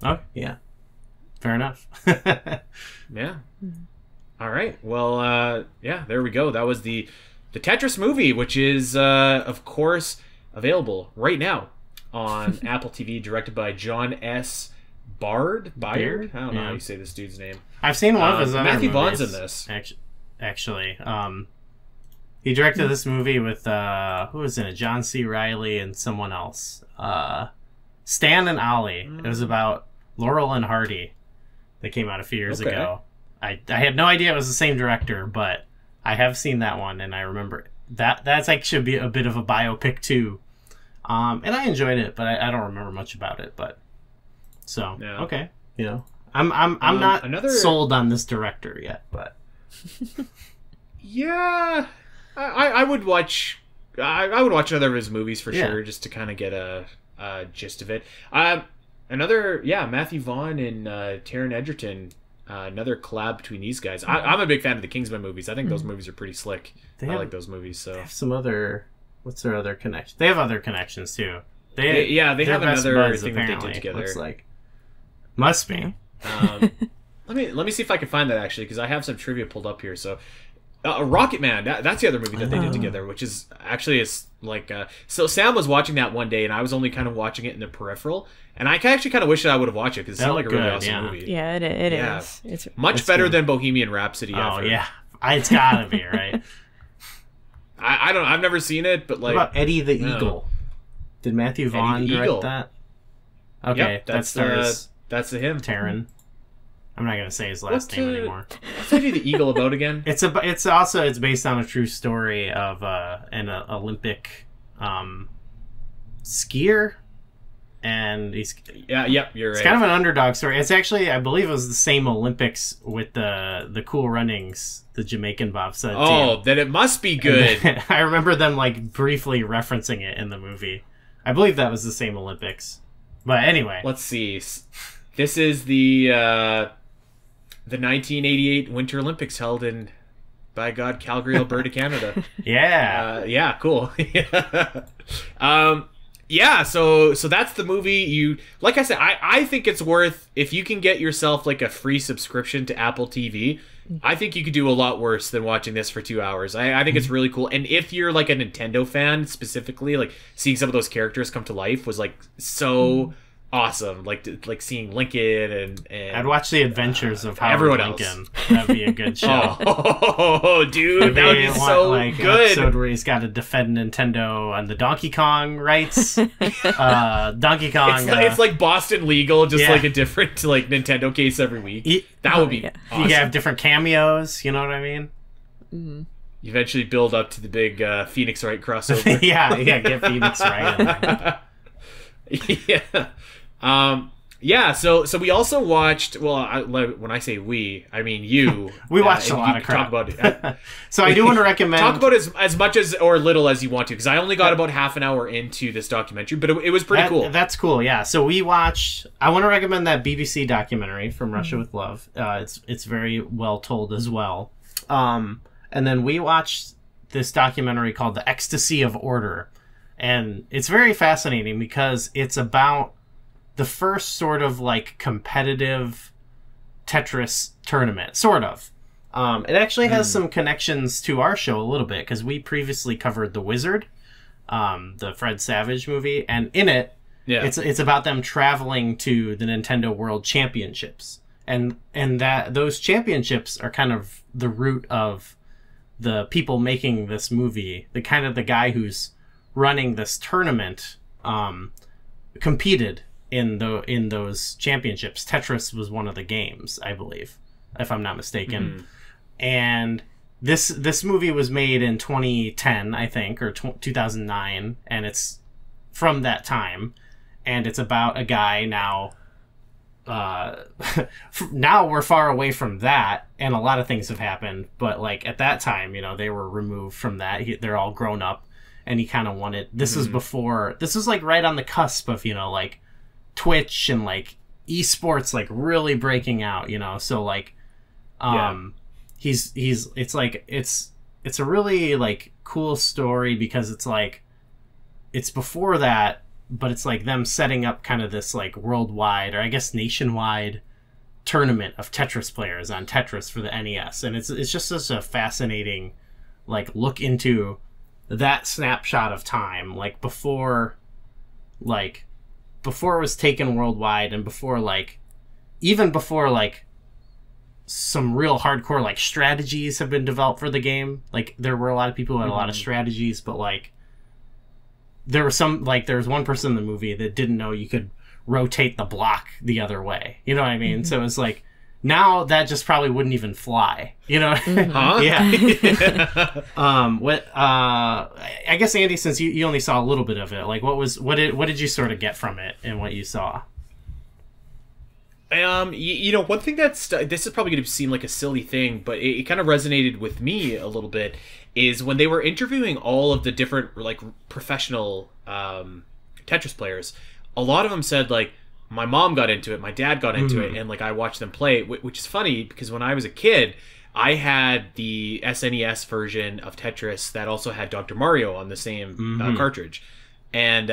Oh yeah, fair enough. Yeah. All right. Well, yeah, there we go. That was the Tetris movie, which is of course available right now on Apple TV, directed by John S. Bayard? I don't know how you say this dude's name. I've seen one of his other Matthew movies. Vaughn's in this. Actually. He directed this movie with, who was in it? John C. Reilly and someone else. Stan and Ollie. It was about Laurel and Hardy. That came out a few years ago. I had no idea it was the same director, but I have seen that one, and I remember that's like should be a bit of a biopic too. And I enjoyed it, but I don't remember much about it. But so okay, you know, I'm not sold on this director yet, but yeah, I would watch. I would watch another of his movies for sure, just to kind of get a gist of it. Matthew Vaughn and Taron Egerton. Another collab between these guys. I'm a big fan of the Kingsman movies. I think those movies are pretty slick. I like those movies. So they have some other. What's their other connection? They have other connections too. They have another thing that they did together. Looks like must be. Let me see if I can find that actually, because I have some trivia pulled up here. So, Rocket Man. That's the other movie that they did together, which is actually so Sam was watching that one day, and I was only kind of watching it in the peripheral. And I actually kind of wish that I would have watched it, because it sounded like a really awesome movie. Yeah, it is. It's much better than Bohemian Rhapsody. Oh, yeah. It's gotta be, right? I don't know. I've never seen it, but like... What about Eddie the Eagle? Did Matthew Vaughn direct that? Okay, yep, that's the him. Taron. I'm not gonna say his last name anymore. What's Eddie the Eagle about again? It's based on a true story of an Olympic skier. And you're right. It's kind of an underdog story. It's actually, I believe, it was the same Olympics with the Cool Runnings, the Jamaican bobsled team. Oh, then it must be good. I remember them like briefly referencing it in the movie. I believe that was the same Olympics. But anyway, let's see. This is the 1988 Winter Olympics held in, by God, Calgary, Alberta, Canada. Yeah. Cool. Yeah, so that's the movie. Like I said, I think it's worth, if you can get yourself like a free subscription to Apple TV, I think you could do a lot worse than watching this for 2 hours. I think it's really cool. And if you're like a Nintendo fan specifically, like seeing some of those characters come to life was like so awesome. Like seeing Lincoln and I'd watch the adventures of Howard everyone Lincoln. Else. That'd be a good show. Dude, that would be so like good. An episode where he's got to defend Nintendo on the Donkey Kong rights. Donkey Kong. It's like Boston Legal, just like a different like Nintendo case every week. That would be awesome. You have different cameos. You know what I mean? Mm-hmm. You eventually build up to the big Phoenix Wright crossover. Get Phoenix Wright. So we also watched. Well, when I say we, I mean you. We watched a lot of crap. Talk about it. So I do want to recommend. Talk about as much as or little as you want to, because I only got about half an hour into this documentary, but it was pretty cool. That's cool. Yeah. So we watched. I want to recommend that BBC documentary From Russia with Love. It's very well told as well. And then we watched this documentary called The Ecstasy of Order. And it's very fascinating because it's about the first sort of like competitive Tetris tournament, sort of. It actually has some connections to our show a little bit, because we previously covered The Wizard, the Fred Savage movie, and in it, it's about them traveling to the Nintendo World Championships, and that those championships are kind of the root of the people making this movie. The guy who's running this tournament competed in those championships. Tetris was one of the games, I believe, if I'm not mistaken. And this movie was made in 2010, I think, or 2009, and it's from that time. And it's about a guy now. Now we're far away from that, and a lot of things have happened. But like at that time, they were removed from that. They're all grown up. And he kind of wanted... This was before... This was, like, right on the cusp of, like, Twitch and, like, esports, like, really breaking out, So, like, he's... It's, like... It's a really, like, cool story because it's, like... It's before that, but it's, like, them setting up kind of this, like, worldwide, or I guess nationwide tournament of Tetris players on Tetris for the NES. And it's just such a fascinating, like, look into... that snapshot of time, like before it was taken worldwide, and before even before some real hardcore like strategies have been developed for the game. Like there were a lot of people who had a lot of strategies, but like there was one person in the movie that didn't know you could rotate the block the other way. You know what I mean? So it's like, now that just probably wouldn't even fly. You know? Huh? Yeah. I guess, Andy, since you only saw a little bit of it, like what did you sort of get from it and what you saw? One thing this is probably going to seem like a silly thing, but it kind of resonated with me a little bit, is when they were interviewing all of the different like professional Tetris players. A lot of them said like, my mom got into it, my dad got into it, and like I watched them play, which is funny because when I was a kid, I had the SNES version of Tetris that also had Dr. Mario on the same cartridge, and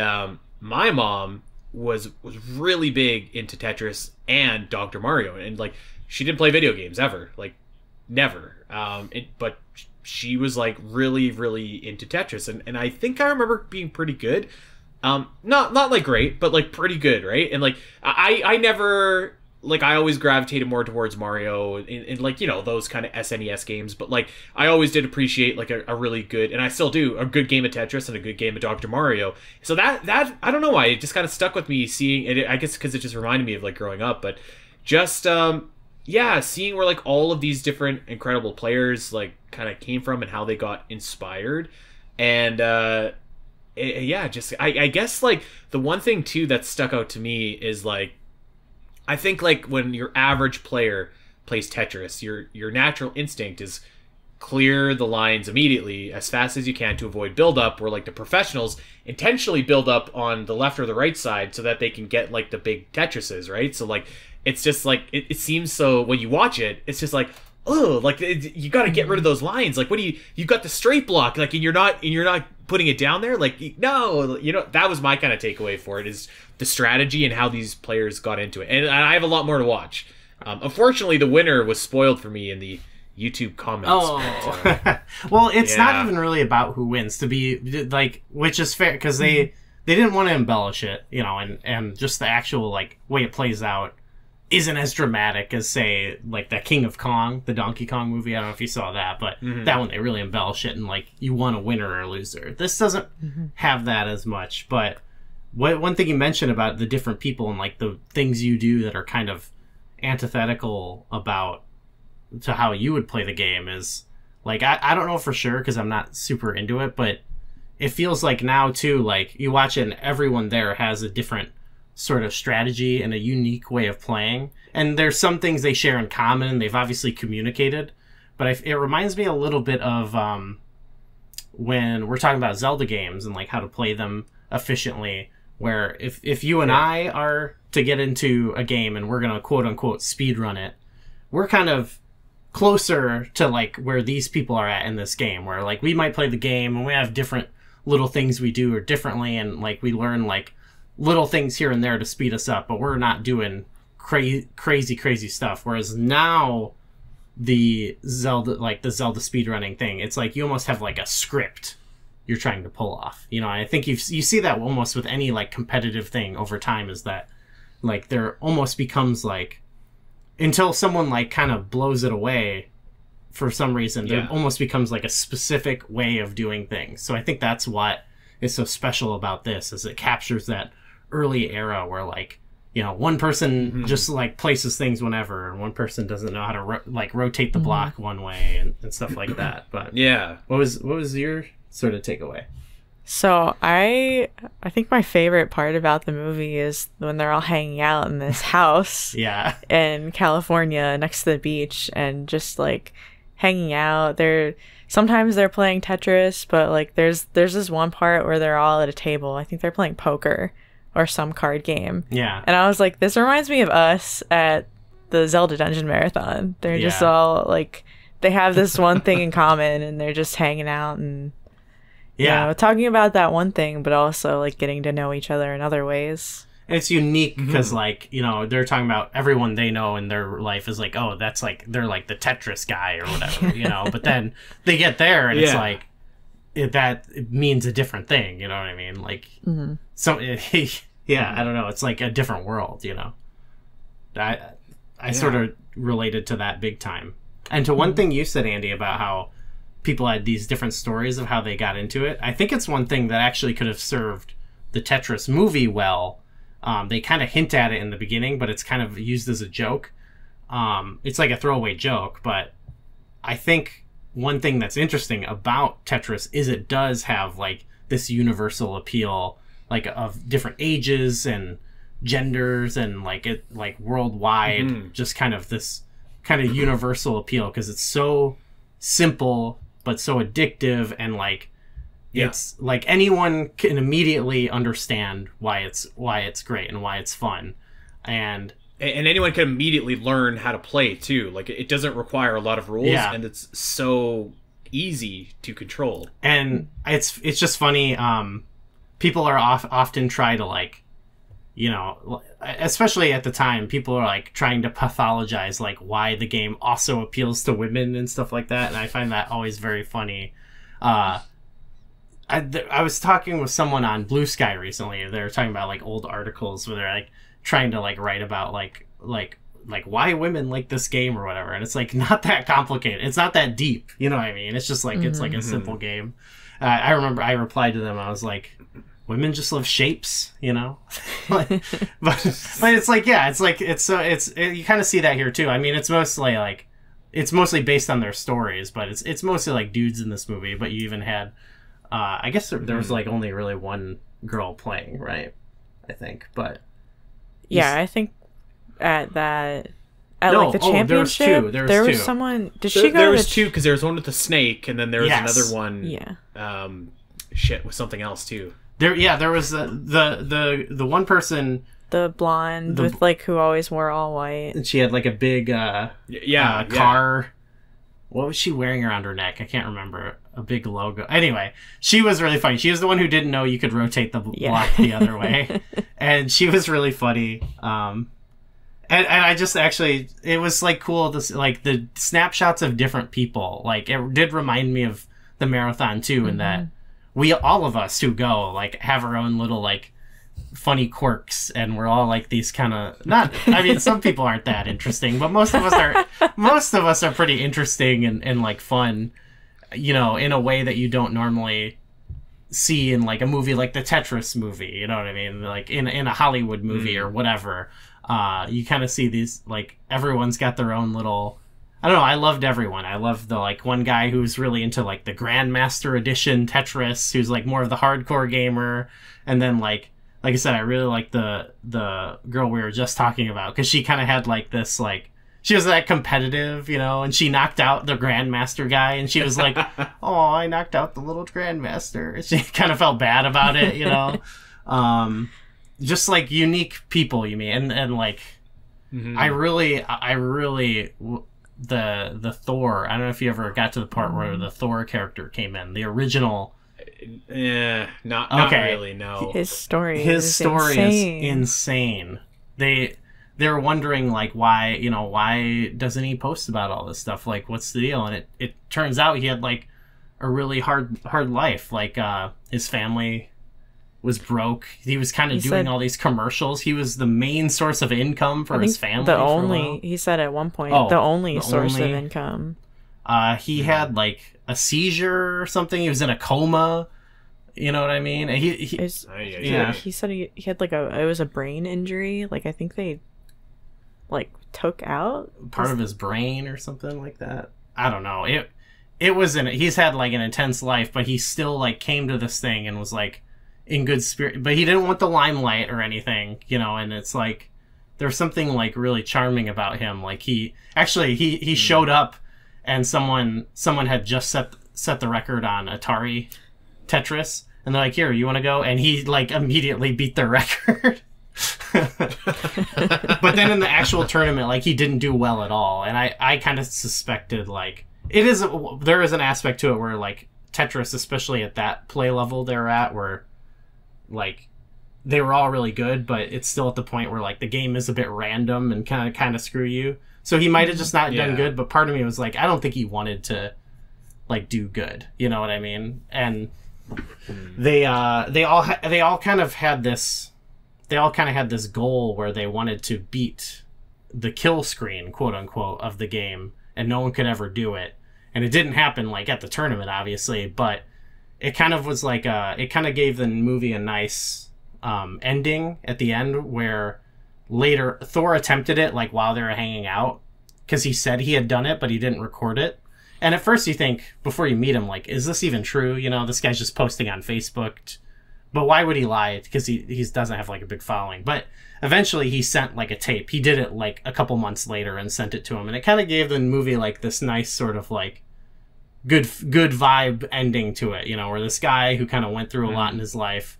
my mom was really big into Tetris and Dr. Mario, and like she didn't play video games ever, like never, but she was like really into Tetris, and I think I remember being pretty good. Not like great, but like pretty good, right? And like I never, like, I always gravitated more towards Mario and like, you know, those kind of SNES games, but like I always did appreciate like a really good, and I still do, a good game of Tetris and a good game of Dr. Mario. So that I don't know why, it just kind of stuck with me, seeing it, I guess because it just reminded me of like growing up, but just seeing where like all of these different incredible players like kind of came from and how they got inspired. And I guess like the one thing too that stuck out to me is like, I think like when your average player plays Tetris, your natural instinct is clear the lines immediately as fast as you can to avoid build-up, where like the professionals intentionally build up on the left or the right side so that they can get like the big Tetrises, right? So like it's just like it seems, so when you watch it, it's just like, oh, like you got to get rid of those lines. Like, what do you got the straight block, like, and you're not putting it down there. Like, no, you know, that was my kind of takeaway for it, is the strategy and how these players got into it. And I have a lot more to watch. Unfortunately, the winner was spoiled for me in the YouTube comments. Oh, but, well, it's not even really about who wins, to be like, which is fair, because they didn't want to embellish it, you know, and just the actual like way it plays out isn't as dramatic as, say, like the King of Kong, the Donkey Kong movie. I don't know if you saw that, but that one, they really embellish it and like you want a winner or a loser. This doesn't have that as much, but one thing you mentioned about the different people and like the things you do that are kind of antithetical about to how you would play the game is like, I don't know for sure because I'm not super into it, but it feels like now too, like you watch it and everyone there has a different sort of strategy and a unique way of playing, and there's some things they share in common and they've obviously communicated, but it reminds me a little bit of when we're talking about Zelda games and like how to play them efficiently, where if you and I are to get into a game and we're gonna quote unquote speed run it, we're kind of closer to like where these people are at in this game, where like we might play the game and we have different little things we do or differently, and like we learn like little things here and there to speed us up, but we're not doing crazy stuff. Whereas now the Zelda speedrunning thing, it's like you almost have like a script you're trying to pull off. You know, I think you see that almost with any like competitive thing over time, is that like there almost becomes like, until someone like kind of blows it away for some reason, there almost becomes like a specific way of doing things. So I think that's what is so special about this, is it captures that early era where like, you know, one person just like places things whenever, and one person doesn't know how to rotate the block one way and stuff like that. But what was your sort of takeaway? So I think my favorite part about the movie is when they're all hanging out in this house in California next to the beach and just like hanging out. Sometimes they're playing Tetris, but like there's this one part where they're all at a table. I think they're playing poker or some card game. Yeah. And I was like, this reminds me of us at the Zelda Dungeon Marathon. They're just all like, they have this one thing in common and they're just hanging out and you know, talking about that one thing, but also like getting to know each other in other ways. And it's unique because like, you know, they're talking about everyone they know in their life is like, oh, that's like, they're like the Tetris guy or whatever, you know, but then they get there and it's like, it means a different thing, you know what I mean? Like, so I don't know, it's like a different world, you know. I sort of related to that big time. And to one thing you said, Andy, about how people had these different stories of how they got into it. I think it's one thing that actually could have served the Tetris movie well. They kind of hint at it in the beginning, but it's kind of used as a joke. It's like a throwaway joke, but I think one thing that's interesting about Tetris is it does have like this universal appeal, like of different ages and genders and like it like worldwide, just kind of this kind of universal appeal because it's so simple but so addictive and like it's like anyone can immediately understand why it's great and why it's fun, and anyone can immediately learn how to play too. Like it doesn't require a lot of rules, and it's so easy to control. And it's just funny. People are often try to like, you know, especially at the time, people are like trying to pathologize like why the game also appeals to women and stuff like that, and I find that always very funny. I was talking with someone on Blue Sky recently. They were talking about like old articles where they're like trying to like write about like why women like this game or whatever, and it's like not that complicated. It's not that deep, you know what I mean? It's just like it's like a simple game. I remember I replied to them. I was like, women just love shapes, you know. but it's like you kind of see that here too. I mean, it's mostly based on their stories, but it's mostly like dudes in this movie. But you even had I guess there was like only really one girl playing, right? I think, but yeah, I think like the championship there was someone. Did she go? There was two because there was one with the snake, and then there was another one. Yeah. With something else too. There was the one person, the blonde with like who always wore all white, and she had like a big car. What was she wearing around her neck? I can't remember. A big logo. Anyway, she was really funny. She was the one who didn't know you could rotate the block the other way, and she was really funny. And I just actually, it was like cool to like the snapshots of different people. Like it did remind me of the marathon too, in that all of us who go like have our own little like funny quirks, and we're all like these kind of not. I mean, some people aren't that interesting, but most of us are. Most of us are pretty interesting and like fun. You know, in a way that you don't normally see in like a movie like the Tetris movie, you know what I mean? Like in a Hollywood movie or whatever. You kind of see these, like, everyone's got their own little, I don't know, I loved everyone. I loved the, like, one guy who's really into, like, the Grandmaster Edition Tetris, who's, like, more of the hardcore gamer. And then, like I said, I really liked the girl we were just talking about, because she kind of had, like, this, like, she was that competitive, you know, and she knocked out the Grandmaster guy, and she was like, oh, I knocked out the little Grandmaster. And she kind of felt bad about it, you know. Just, like, unique people, you mean. And like, I really, the Thor, I don't know if you ever got to the part where the Thor character came in. The original... not really, no. His story is insane. They're wondering, like, why doesn't he post about all this stuff? Like, what's the deal? And it turns out he had, like, a really hard life. Like, his family was broke. He was kind of doing all these commercials. He was the main source of income for his family. He said at one point, the only source of income. He had, like, a seizure or something. He was in a coma. You know what I mean? And he said he had, like, it was a brain injury. Like, I think they... like took out part of his brain or something like that. I don't know. He's had like an intense life, but he still like came to this thing and was like in good spirit, but he didn't want the limelight or anything, you know. And it's like there's something like really charming about him. Like he showed up, and someone had just set the record on Atari Tetris, and they're like, here, you want to go? And he like immediately beat the record. But then in the actual tournament, like, he didn't do well at all, and I kind of suspected, like, there is an aspect to it where, like, Tetris, especially at that play level they're at, where, like, they were all really good, but it's still at the point where, like, the game is a bit random and kind of screw you. So he might have just not done good, but part of me was like, I don't think he wanted to, like, do good. You know what I mean? And they all kind of had this goal where they wanted to beat the kill screen, quote unquote, of the game, and no one could ever do it. And it didn't happen like at the tournament, obviously, but it kind of was like it kind of gave the movie a nice ending at the end, where later Thor attempted it like while they were hanging out, because he said he had done it, but he didn't record it. And at first you think, before you meet him, like, is this even true? You know, this guy's just posting on Facebook. But why would he lie? Because he doesn't have, like, a big following. But eventually he sent, like, a tape. He did it, like, a couple months later and sent it to him. And it kind of gave the movie, like, this nice sort of, like, good vibe ending to it, you know, where this guy who kind of went through a lot in his life,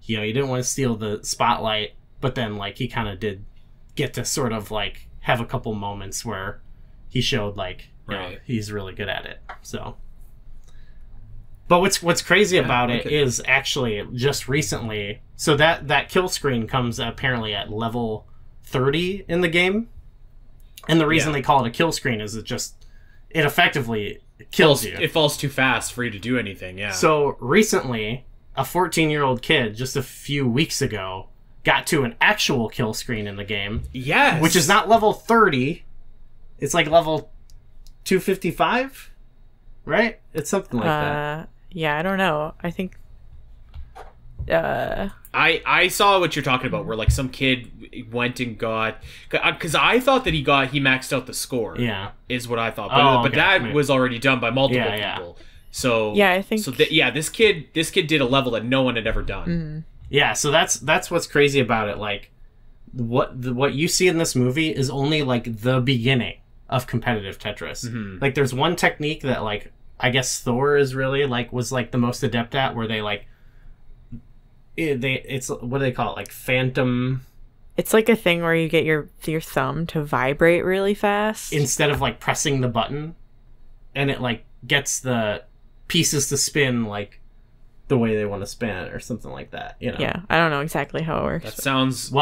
you know, he didn't want to steal the spotlight, but then, like, he kind of did get to sort of, like, have a couple moments where he showed, like, you know, he's really good at it. So, but what's crazy about it is actually just recently. So that kill screen comes apparently at level 30 in the game, and the reason they call it a kill screen is it effectively kills you. It falls too fast for you to do anything. Yeah. So recently, a 14-year-old kid just a few weeks ago got to an actual kill screen in the game. Yes. Which is not level 30. It's like level 255, right? It's something like that. Yeah, I don't know. I think I saw what you're talking about, where like some kid went and got, because I thought that he maxed out the score. Yeah, is what I thought, but that was already done by multiple people. So yeah, I think this kid did a level that no one had ever done. Mm-hmm. Yeah, so that's what's crazy about it. Like what you see in this movie is only like the beginning of competitive Tetris. Mm-hmm. Like there's one technique that like I guess Thor is really like was like the most adept at, where they like it's what do they call it, like phantom. It's like a thing where you get your thumb to vibrate really fast instead of like pressing the button, and it like gets the pieces to spin like the way they want to spin it or something like that, you know. Yeah, I don't know exactly how it works. That sounds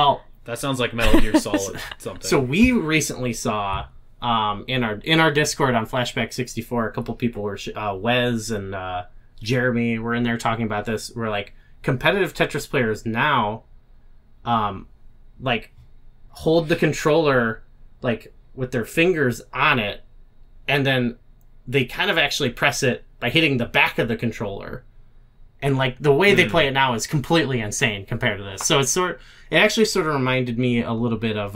like Metal Gear Solid something. So we recently saw in our Discord on Flashback 64, a couple people were Wes and Jeremy were in there talking about this. We're like, competitive Tetris players now like hold the controller like with their fingers on it, and then they kind of actually press it by hitting the back of the controller. And like the way they play it now is completely insane compared to this. So it actually sort of reminded me a little bit of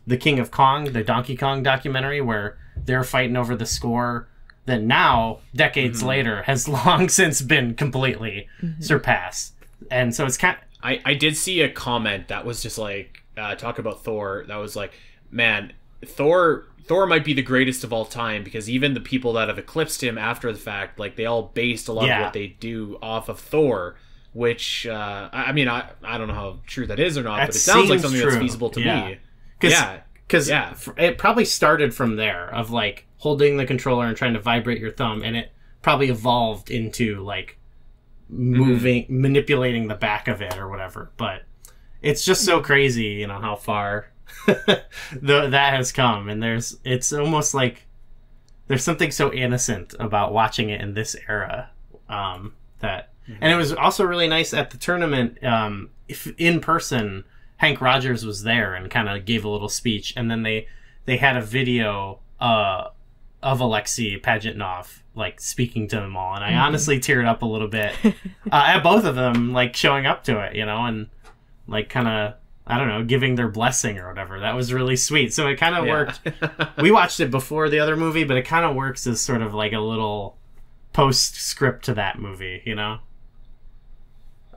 the King of Kong, the Donkey Kong documentary, where they're fighting over the score that now, decades later, has long since been completely surpassed. And so it's kind of... I did see a comment that was just like, talk about Thor, that was like, man, Thor might be the greatest of all time, because even the people that have eclipsed him after the fact, like, they all based a lot of what they do off of Thor, which, I mean, I don't know how true that is or not, but it sounds like something that's feasible to me. Because it probably started from there, of, like, holding the controller and trying to vibrate your thumb, and it probably evolved into, like, manipulating the back of it or whatever. But it's just so crazy, you know, how far that has come. And it's almost like there's something so innocent about watching it in this era, that and it was also really nice at the tournament, in person. Hank Rogers was there and kind of gave a little speech, and then they had a video of Alexei Pajitnov like speaking to them all, and I honestly teared up a little bit at both of them, like showing up to it, you know, and like kind of, I don't know, giving their blessing or whatever. That was really sweet. So it kind of worked. We watched it before the other movie, but it kind of works as sort of like a little postscript to that movie, you know?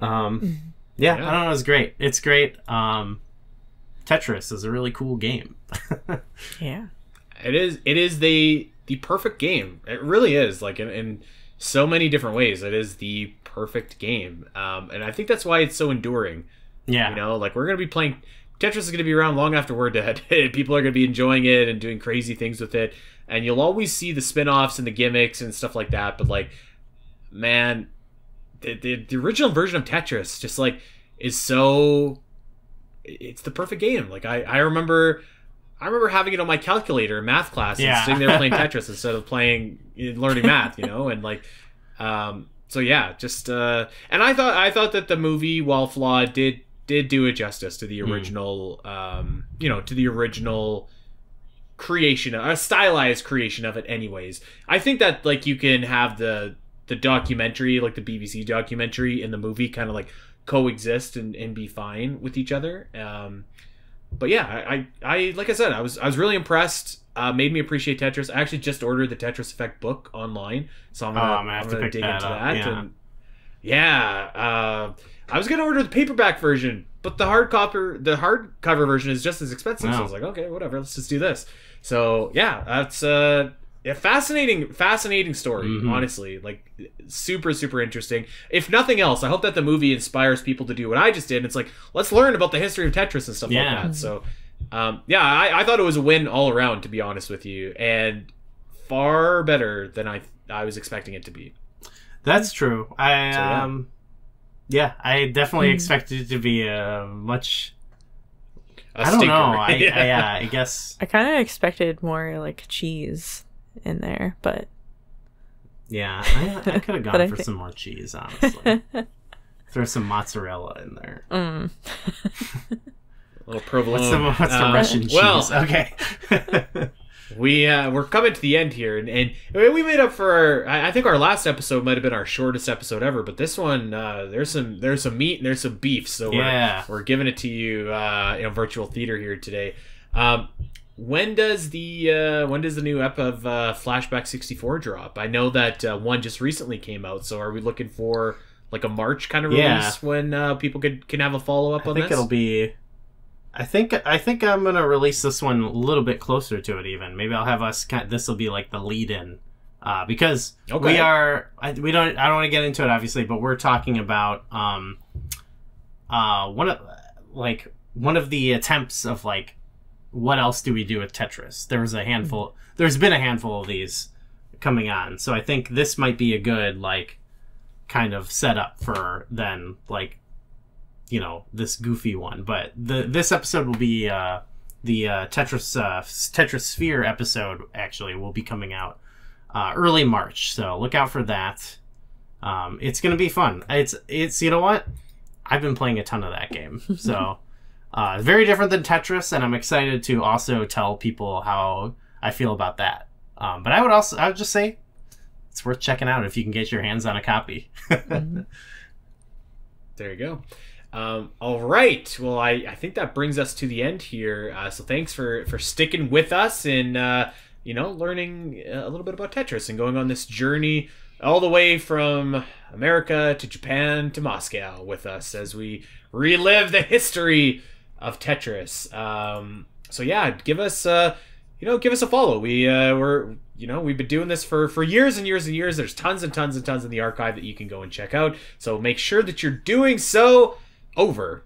Yeah, I don't know, it's great. It's great. Tetris is a really cool game. Yeah. It is the perfect game. It really is. Like in so many different ways, it is the perfect game. And I think that's why it's so enduring. Yeah. You know, like we're going to be playing... Tetris is going to be around long after we're dead. People are going to be enjoying it and doing crazy things with it. And you'll always see the spin-offs and the gimmicks and stuff like that. But, like, man, the original version of Tetris just, like, is so... It's the perfect game. Like, I remember having it on my calculator in math class and sitting there playing Tetris instead of learning math, you know? And, like... So yeah, just and I thought that the movie, while flawed, did do it justice to the original, you know, to the original creation, a stylized creation of it anyways. I think that like you can have the documentary, like the BBC documentary and the movie kind of like coexist and be fine with each other. But yeah, I like I said, I was really impressed. Made me appreciate Tetris. I actually just ordered the Tetris Effect book online, so I'm gonna dig into that. I was gonna order the paperback version, but the hardcover version is just as expensive. So I was like, okay, whatever, let's just do this. So yeah, that's a fascinating story. Honestly, like super interesting. If nothing else, I hope that the movie inspires people to do what I just did. It's like, let's learn about the history of Tetris and stuff like that. So I thought it was a win all around, to be honest with you, and far better than I was expecting it to be. That's true. I definitely expected it to be much. I don't know. I guess I kind of expected more like cheese in there, but yeah, I could have gone for some more cheese, honestly. Throw some mozzarella in there. A little provolone. What's the Russian cheese? Well, okay. We're coming to the end here, and we made up for I think our last episode might have been our shortest episode ever, but this one there's some meat and there's some beef, so we're giving it to you in virtual theater here today. When does the new ep of Flashback 64 drop? I know that one just recently came out, so are we looking for like a March kind of release when people can have a follow up on this? I think it'll be. I think I'm gonna release this one a little bit closer to it. Even maybe I'll have us. This will be like the lead-in, because we are. I don't want to get into it obviously, but we're talking about one of the attempts of like, what else do we do with Tetris? There was a handful. There's been a handful of these coming on, so I think this might be a good like kind of setup for then like. This goofy one, but this episode will be the Tetris Sphere episode. Actually, will be coming out early March, so look out for that. It's gonna be fun. It's you know what? I've been playing a ton of that game, so very different than Tetris, and I'm excited to also tell people how I feel about that. But I would just say it's worth checking out if you can get your hands on a copy. There you go. All right. Well, I think that brings us to the end here. So thanks for sticking with us and, learning a little bit about Tetris and going on this journey all the way from America to Japan to Moscow with us as we relive the history of Tetris. So yeah, give us a follow. We've been doing this for years and years and years. There's tons and tons and tons in the archive that you can go and check out. So make sure that you're doing so over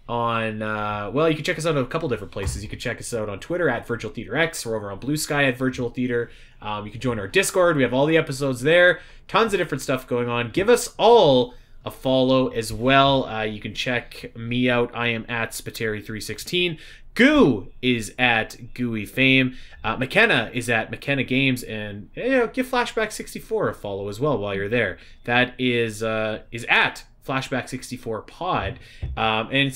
on you can check us out in a couple different places. You can check us out on Twitter at Virtual Theater X. We're over on Blue Sky at Virtual Theater. You can join our Discord. We have all the episodes there. Tons of different stuff going on. Give us all a follow as well. You can check me out. I am at Spateri316. Goo is at Gooey Fame. McKenna is at McKenna Games, and give Flashback 64 a follow as well while you're there. That is at Flashback 64 Pod, and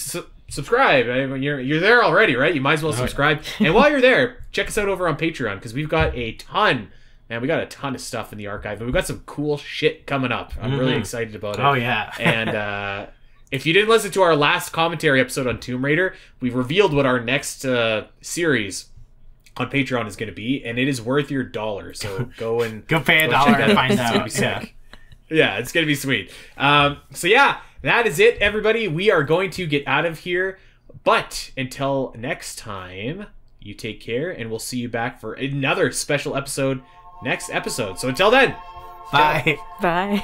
subscribe. I mean, you're there already, right? You might as well subscribe. And while you're there, check us out over on Patreon, because we've got a ton of stuff in the archive, and we've got some cool shit coming up. I'm really excited about it. Oh yeah. And if you didn't listen to our last commentary episode on Tomb Raider, we revealed what our next series on Patreon is going to be, and it is worth your $1. So go pay $1 and find out. Yeah, it's going to be sweet. So yeah, that is it, everybody. We are going to get out of here. But until next time, you take care, and we'll see you back for another special episode next episode. So until then, bye. Bye.